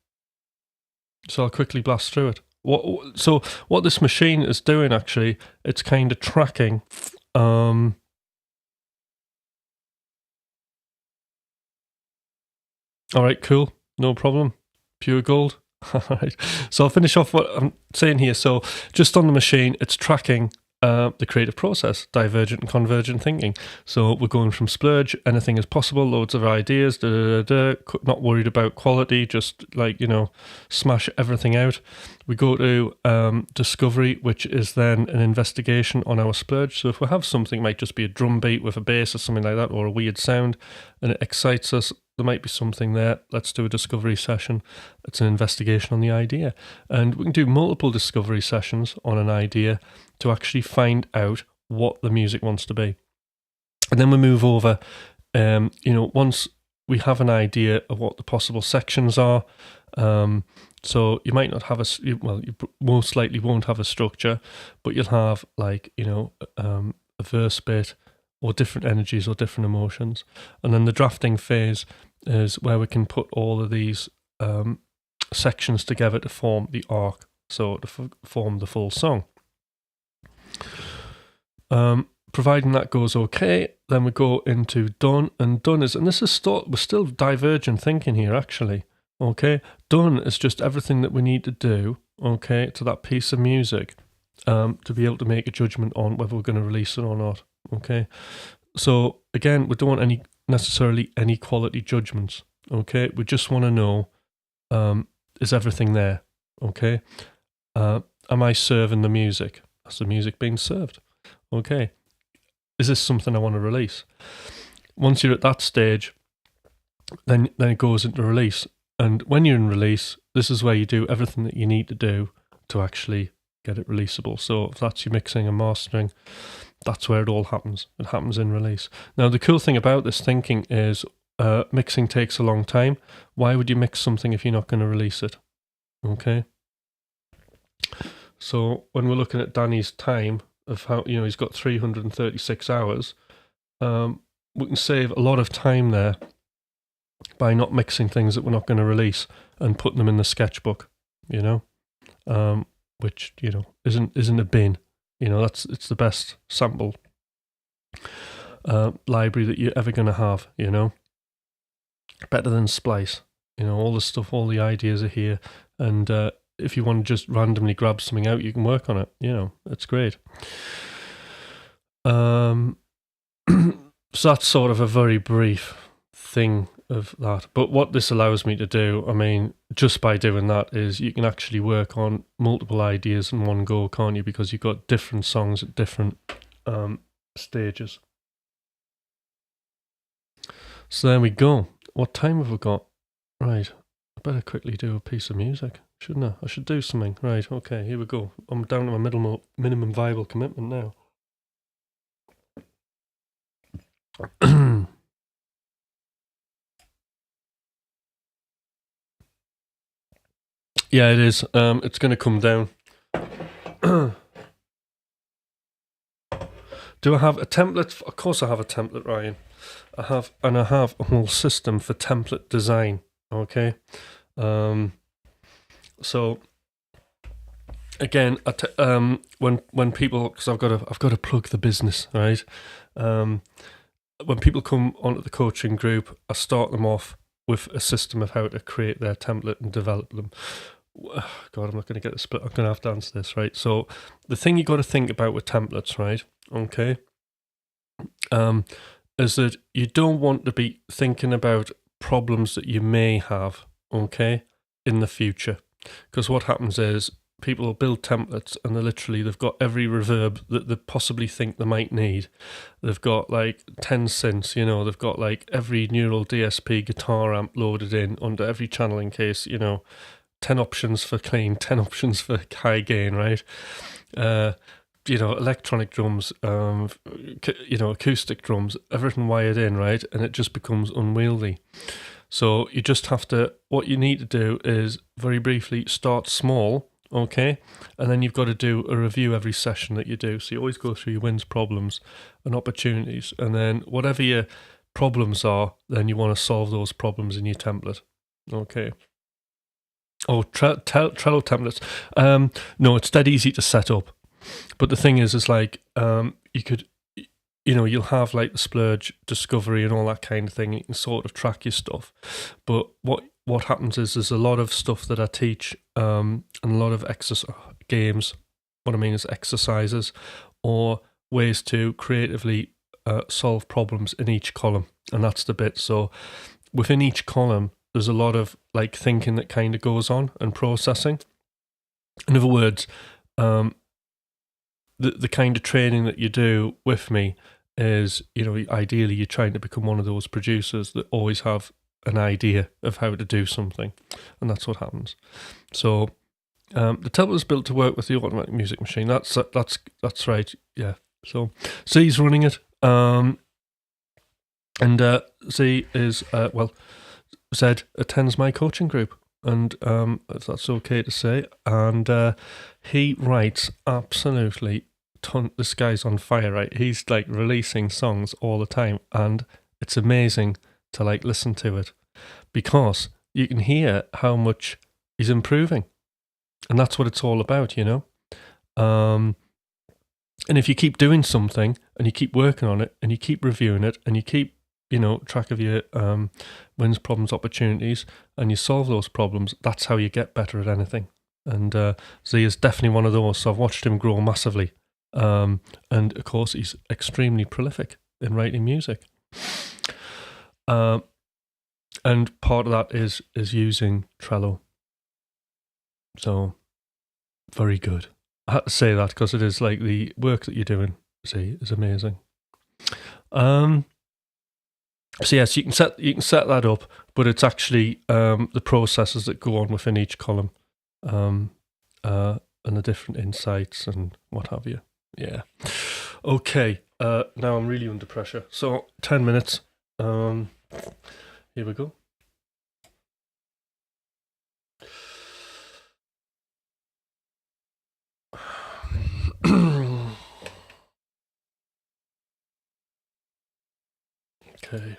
so I'll quickly blast through it. What this machine is doing, actually, it's kind of tracking. All right, cool, no problem, pure gold. All right, so I'll finish off what I'm saying here. So just on the machine, it's tracking the creative process, divergent and convergent thinking. So we're going from splurge, anything is possible, loads of ideas, not worried about quality, just smash everything out. We go to discovery, which is then an investigation on our splurge. So if we have something, it might just be a drum beat with a bass or something like that, or a weird sound, and it excites us, there might be something there. Let's do a discovery session. It's an investigation on the idea. And we can do multiple discovery sessions on an idea to actually find out what the music wants to be. And then we move over, once we have an idea of what the possible sections are, so you might not have you most likely won't have a structure, but you'll have a verse bit, or different energies or different emotions. And then the drafting phase is where we can put all of these sections together to form the arc, so to form the full song. Providing that goes okay, then we go into done, and done is, and this is we're still divergent thinking here, actually. Okay, done is just everything that we need to do, okay, to that piece of music, to be able to make a judgment on whether we're going to release it or not. Okay, so again, we don't want necessarily any quality judgments. Okay, we just want to know, is everything there? Okay, am I serving the music? Has the music being served? Okay, is this something I want to release? Once you're at that stage, then it goes into release. And when you're in release, this is where you do everything that you need to do to actually get it releasable. So if that's your mixing and mastering, that's where it all happens. It happens in release. Now, the cool thing about this thinking is mixing takes a long time. Why would you mix something if you're not going to release it? Okay. So when we're looking at Danny's time of how, he's got 336 hours, we can save a lot of time there by not mixing things that we're not going to release and putting them in the sketchbook, which, isn't a bin. It's the best sample library that you're ever going to have, better than Splice. All the stuff, all the ideas are here. And if you want to just randomly grab something out, you can work on it. It's great. So that's sort of a very brief thing of that. But what this allows me to do, just by doing that, is you can actually work on multiple ideas in one go, can't you? Because you've got different songs at different stages. So there we go. What time have we got? Right. I better quickly do a piece of music, shouldn't I? I should do something. Right, okay, here we go. I'm down to my minimum viable commitment now. Yeah, it is. It's going to come down. Do I have a template? Of course I have a template, Ryan. I have a whole system for template design. Okay. So again, when people, because I've got to plug the business, right? When people come onto the coaching group, I start them off with a system of how to create their template and develop them. God, I'm not going to get this, but I'm going to have to answer this, right? So the thing you got to think about with templates, right? Okay, is that you don't want to be thinking about problems that you may have, okay, in the future, because what happens is people will build templates and they've got every reverb that they possibly think they might need. They've got like 10 synths, they've got like every neural DSP guitar amp loaded in under every channel in case, 10 options for clean, 10 options for high gain, right? Electronic drums, acoustic drums, everything wired in, right? And it just becomes unwieldy. So you just have to, what you need to do is very briefly start small, okay? And then you've got to do a review every session that you do. So you always go through your wins, problems, and opportunities. And then whatever your problems are, then you want to solve those problems in your template, okay? Oh, Trello templates. No, it's dead easy to set up. But the thing is like, you could, you'll have like the splurge, discovery and all that kind of thing. You can sort of track your stuff. But what happens is there's a lot of stuff that I teach, and a lot of games. What I mean is exercises or ways to creatively solve problems in each column. And that's the bit. So within each column, there's a lot of like thinking that kind of goes on and processing. In other words, the kind of training that you do with me is, ideally you're trying to become one of those producers that always have an idea of how to do something, and that's what happens. So the tablet is built to work with the automatic music machine. That's right. Yeah. So Z's running it, and Z is Zed attends my coaching group, and if that's okay to say, and he writes absolutely this guy's on fire, right? He's like releasing songs all the time, and it's amazing to like listen to it because you can hear how much he's improving, and that's what it's all about, and if you keep doing something and you keep working on it and you keep reviewing it and you keep track of your wins, problems, opportunities, and you solve those problems, that's how you get better at anything. And Z is definitely one of those. So I've watched him grow massively. And of course, he's extremely prolific in writing music. And part of that is using Trello. So very good. I had to say that because it is like the work that you're doing, Z, is amazing. So yes, you can set that up, but it's actually the processes that go on within each column, and the different insights and what have you. Yeah. Okay. Now I'm really under pressure. So 10 minutes. Here we go. Okay.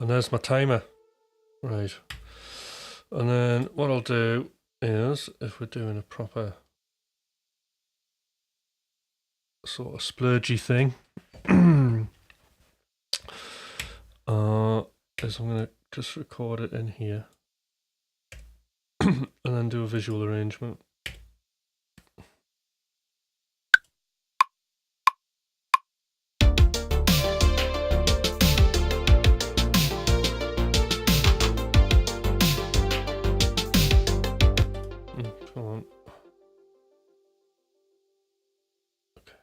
And there's my timer. Right. And then what I'll do is, if we're doing a proper sort of splurgy thing, is I'm going to just record it in here and then do a visual arrangement. Come on. Okay.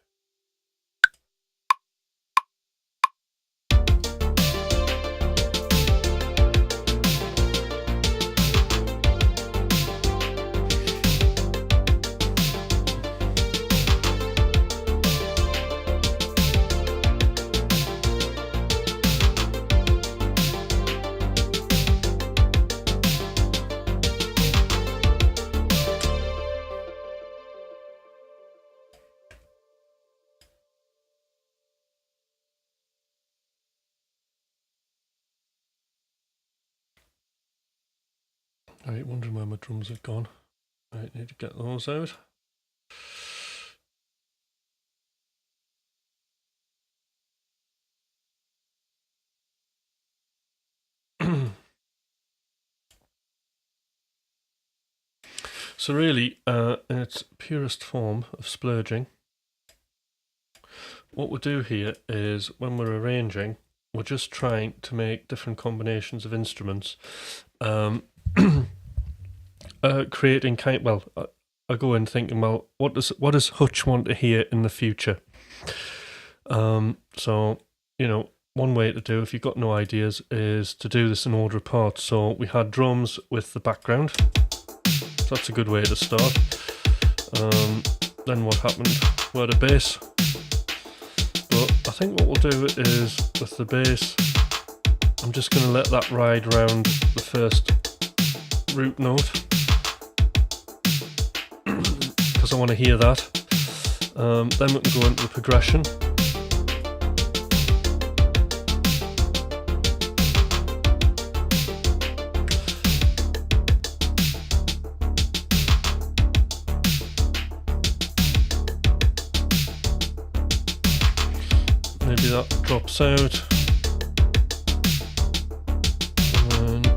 Right, wondering where my drums have gone. Right, need to get those out. So really, in its purest form of splurging, what we'll do here is when we're arranging, we're just trying to make different combinations of instruments, creating I go in thinking, well, what does Hutch want to hear in the future? So, you know, one way to do, if you've got no ideas, is to do this in order of parts. So we had drums with the background. So that's a good way to start. Then what happened? We had a bass. But I think what we'll do is, with the bass, I'm just going to let that ride around the first root note. Because I want to hear that. Then we can go into the progression. Maybe that drops out. And then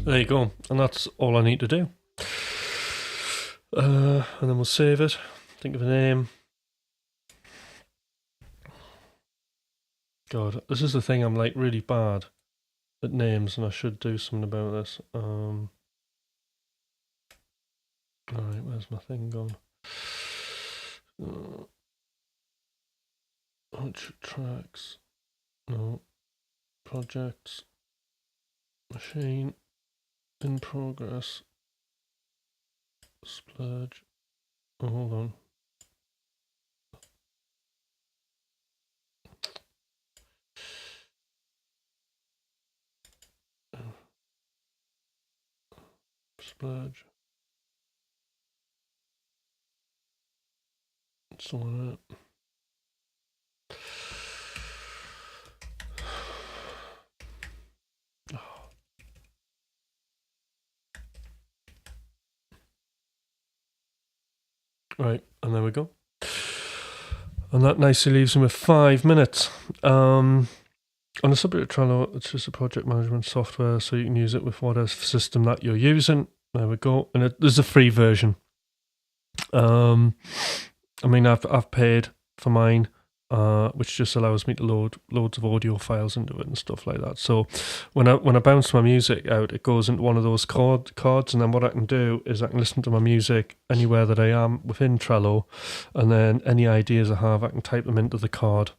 there you go, and that's all I need to do. And then we'll save it, think of a name. God, this is the thing, I'm like really bad at names and I should do something about this. Alright, where's my thing gone? Tracks, no, projects, machine, in progress, splurge, oh, hold on. Splurge. So on it. Right, and there we go. And that nicely leaves him with 5 minutes. On the subject of Trello, it's just a project management software, so you can use it with whatever system that you're using. There we go. And there's a free version. I mean, I've paid for mine, which just allows me to load loads of audio files into it and stuff like that. So when I bounce my music out, it goes into one of those cards, and then what I can do is I can listen to my music anywhere that I am within Trello, and then any ideas I have, I can type them into the card.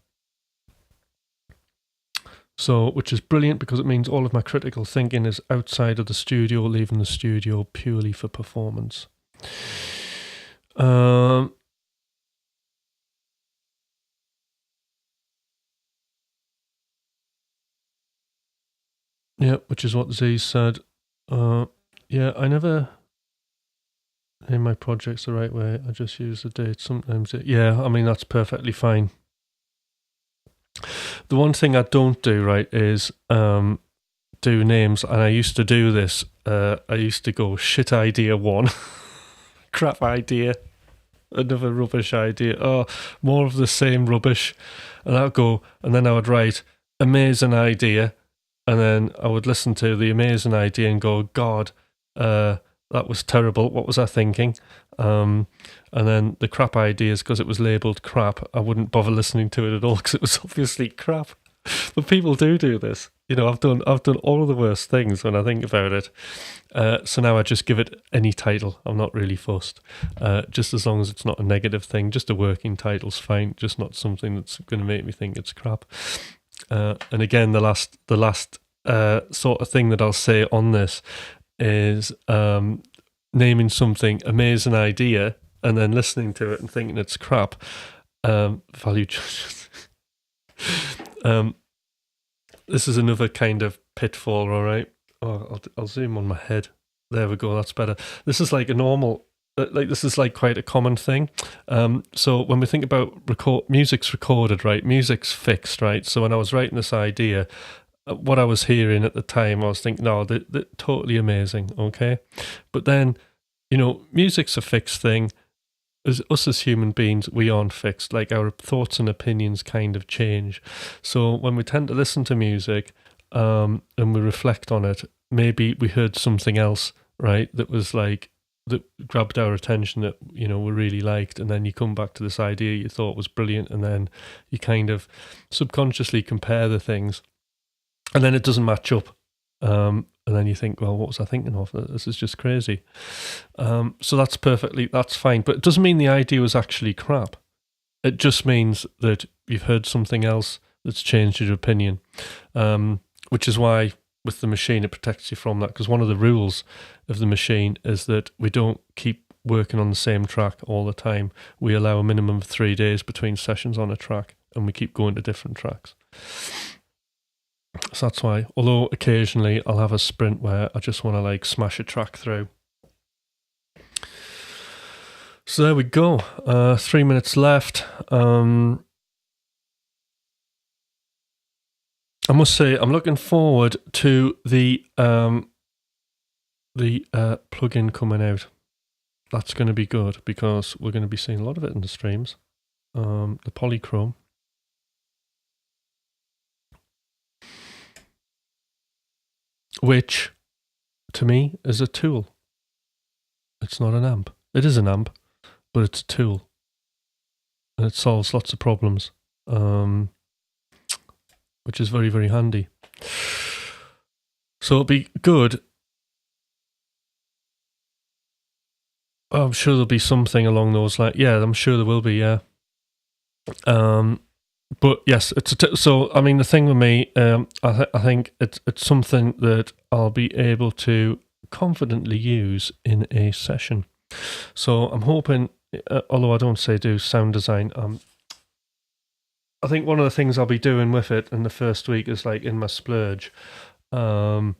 So, which is brilliant because it means all of my critical thinking is outside of the studio, leaving the studio purely for performance. Yeah, which is what Z said. Yeah, I never name my projects the right way. I just use the date. Sometimes yeah, I mean, that's perfectly fine. The one thing I don't do, right, is do names. And I used to do this. I used to go shit idea 1, crap idea, another rubbish idea. Oh, more of the same rubbish. And I'd go, and then I would write amazing idea. And then I would listen to the amazing idea and go, God, that was terrible. What was I thinking? And then the crap ideas, because it was labelled crap, I wouldn't bother listening to it at all because it was obviously crap. But people do this. You know, I've done all of the worst things when I think about it. So now I just give it any title. I'm not really fussed. Just as long as it's not a negative thing. Just a working title's fine. Just not something that's going to make me think it's crap. And again, the last sort of thing that I'll say on this is naming something amazing idea and then listening to it and thinking it's crap. Value judgment. This is another kind of pitfall, all right? Oh, I'll zoom on my head. There we go, that's better. This is like a normal, this is like quite a common thing. So when we think about music's recorded, right? Music's fixed, right? So when I was writing this idea, what I was hearing at the time, I was thinking, no, they're totally amazing, okay? But then, you know, music's a fixed thing. As us as human beings, we aren't fixed. Like our thoughts and opinions kind of change. So when we tend to listen to music and we reflect on it, maybe we heard something else, right? That was like, that grabbed our attention that, you know, we really liked. And then you come back to this idea you thought was brilliant. And then you kind of subconsciously compare the things. And then it doesn't match up. And then you think, well, what was I thinking of? This is just crazy. So that's fine. But it doesn't mean the idea was actually crap. It just means that you've heard something else that's changed your opinion. Which is why with the machine, it protects you from that. Because one of the rules of the machine is that we don't keep working on the same track all the time. We allow a minimum of 3 days between sessions on a track, and we keep going to different tracks. So that's why, although occasionally I'll have a sprint where I just want to like smash a track through. So there we go. 3 minutes left. I must say I'm looking forward to the plugin coming out. That's going to be good because we're going to be seeing a lot of it in the streams. The Polychrome. Which, to me, is a tool. It's not an amp. It is an amp, but it's a tool. And it solves lots of problems, which is very, very handy. So it'll be good. I'm sure there'll be something along those lines. Yeah, I'm sure there will be, yeah. But yes, so I mean the thing with me, I think it's something that I'll be able to confidently use in a session. So I'm hoping, although I don't say do sound design, I think one of the things I'll be doing with it in the first week is like in my splurge, kind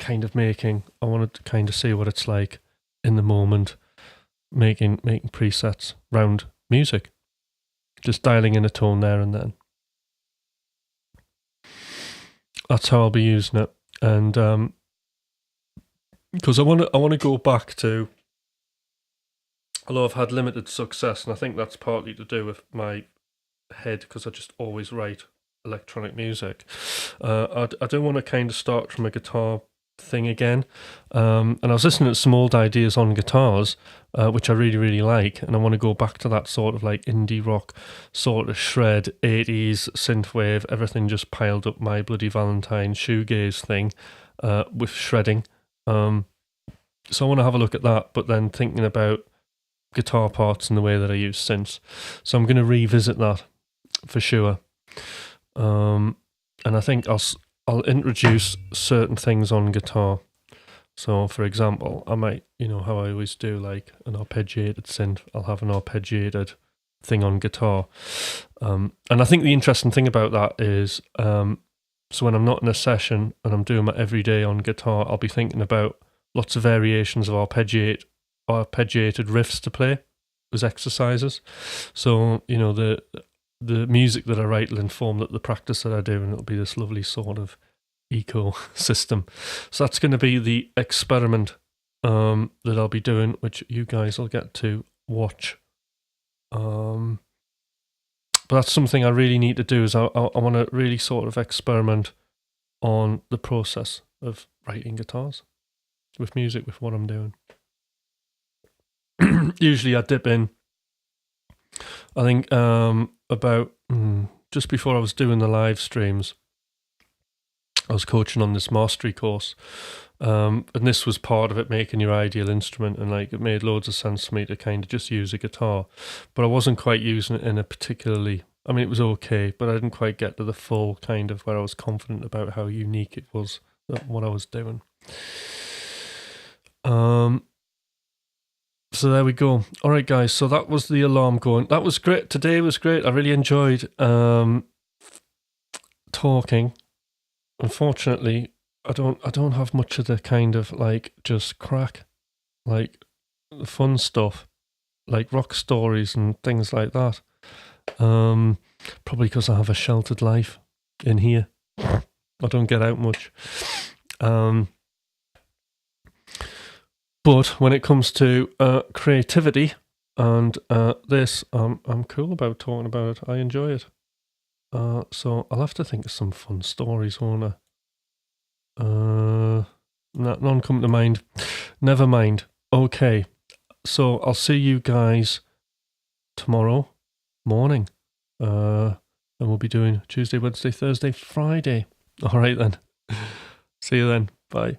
of making. I wanted to kind of see what it's like in the moment, making presets round music. Just dialing in a tone there and then. That's how I'll be using it, and because I want to go back to although I've had limited success, and I think that's partly to do with my head because I just always write electronic music. I do want to kind of start from a guitar thing again, and I was listening to some old ideas on guitars, which I really, really like, and I want to go back to that sort of like indie rock, sort of shred, 80s synthwave, everything just piled up My Bloody Valentine shoegaze thing, with shredding. So I want to have a look at that, but then thinking about guitar parts and the way that I use synths. So I'm going to revisit that for sure. And I think I'll introduce certain things on guitar. So, for example, I might, how I always do, like an arpeggiated synth. I'll have an arpeggiated thing on guitar. And I think the interesting thing about that is, so when I'm not in a session and I'm doing my everyday on guitar, I'll be thinking about lots of variations of arpeggiated riffs to play as exercises. So, the music that I write will inform the practice that I do, and it'll be this lovely sort of ecosystem. So that's going to be the experiment that I'll be doing, which you guys will get to watch. But that's something I really need to do, is I want to really sort of experiment on the process of writing guitars with music, with what I'm doing. Usually I dip in, I think about just before I was doing the live streams, I was coaching on this mastery course, and this was part of it, making your ideal instrument, and like it made loads of sense to me to kind of just use a guitar, but I wasn't quite using it in a particularly, I mean it was okay, but I didn't quite get to the full kind of where I was confident about how unique it was, what I was doing. So there we go. All right, guys. So that was the alarm going. That was great. Today was great. I really enjoyed talking. Unfortunately, I don't have much of the kind of like just crack, like the fun stuff, like rock stories and things like that. Probably because I have a sheltered life in here. I don't get out much. But when it comes to creativity and this, I'm cool about talking about it. I enjoy it. So I'll have to think of some fun stories, won't I? None come to mind. Never mind. Okay. So I'll see you guys tomorrow morning. And we'll be doing Tuesday, Wednesday, Thursday, Friday. All right then. See you then. Bye.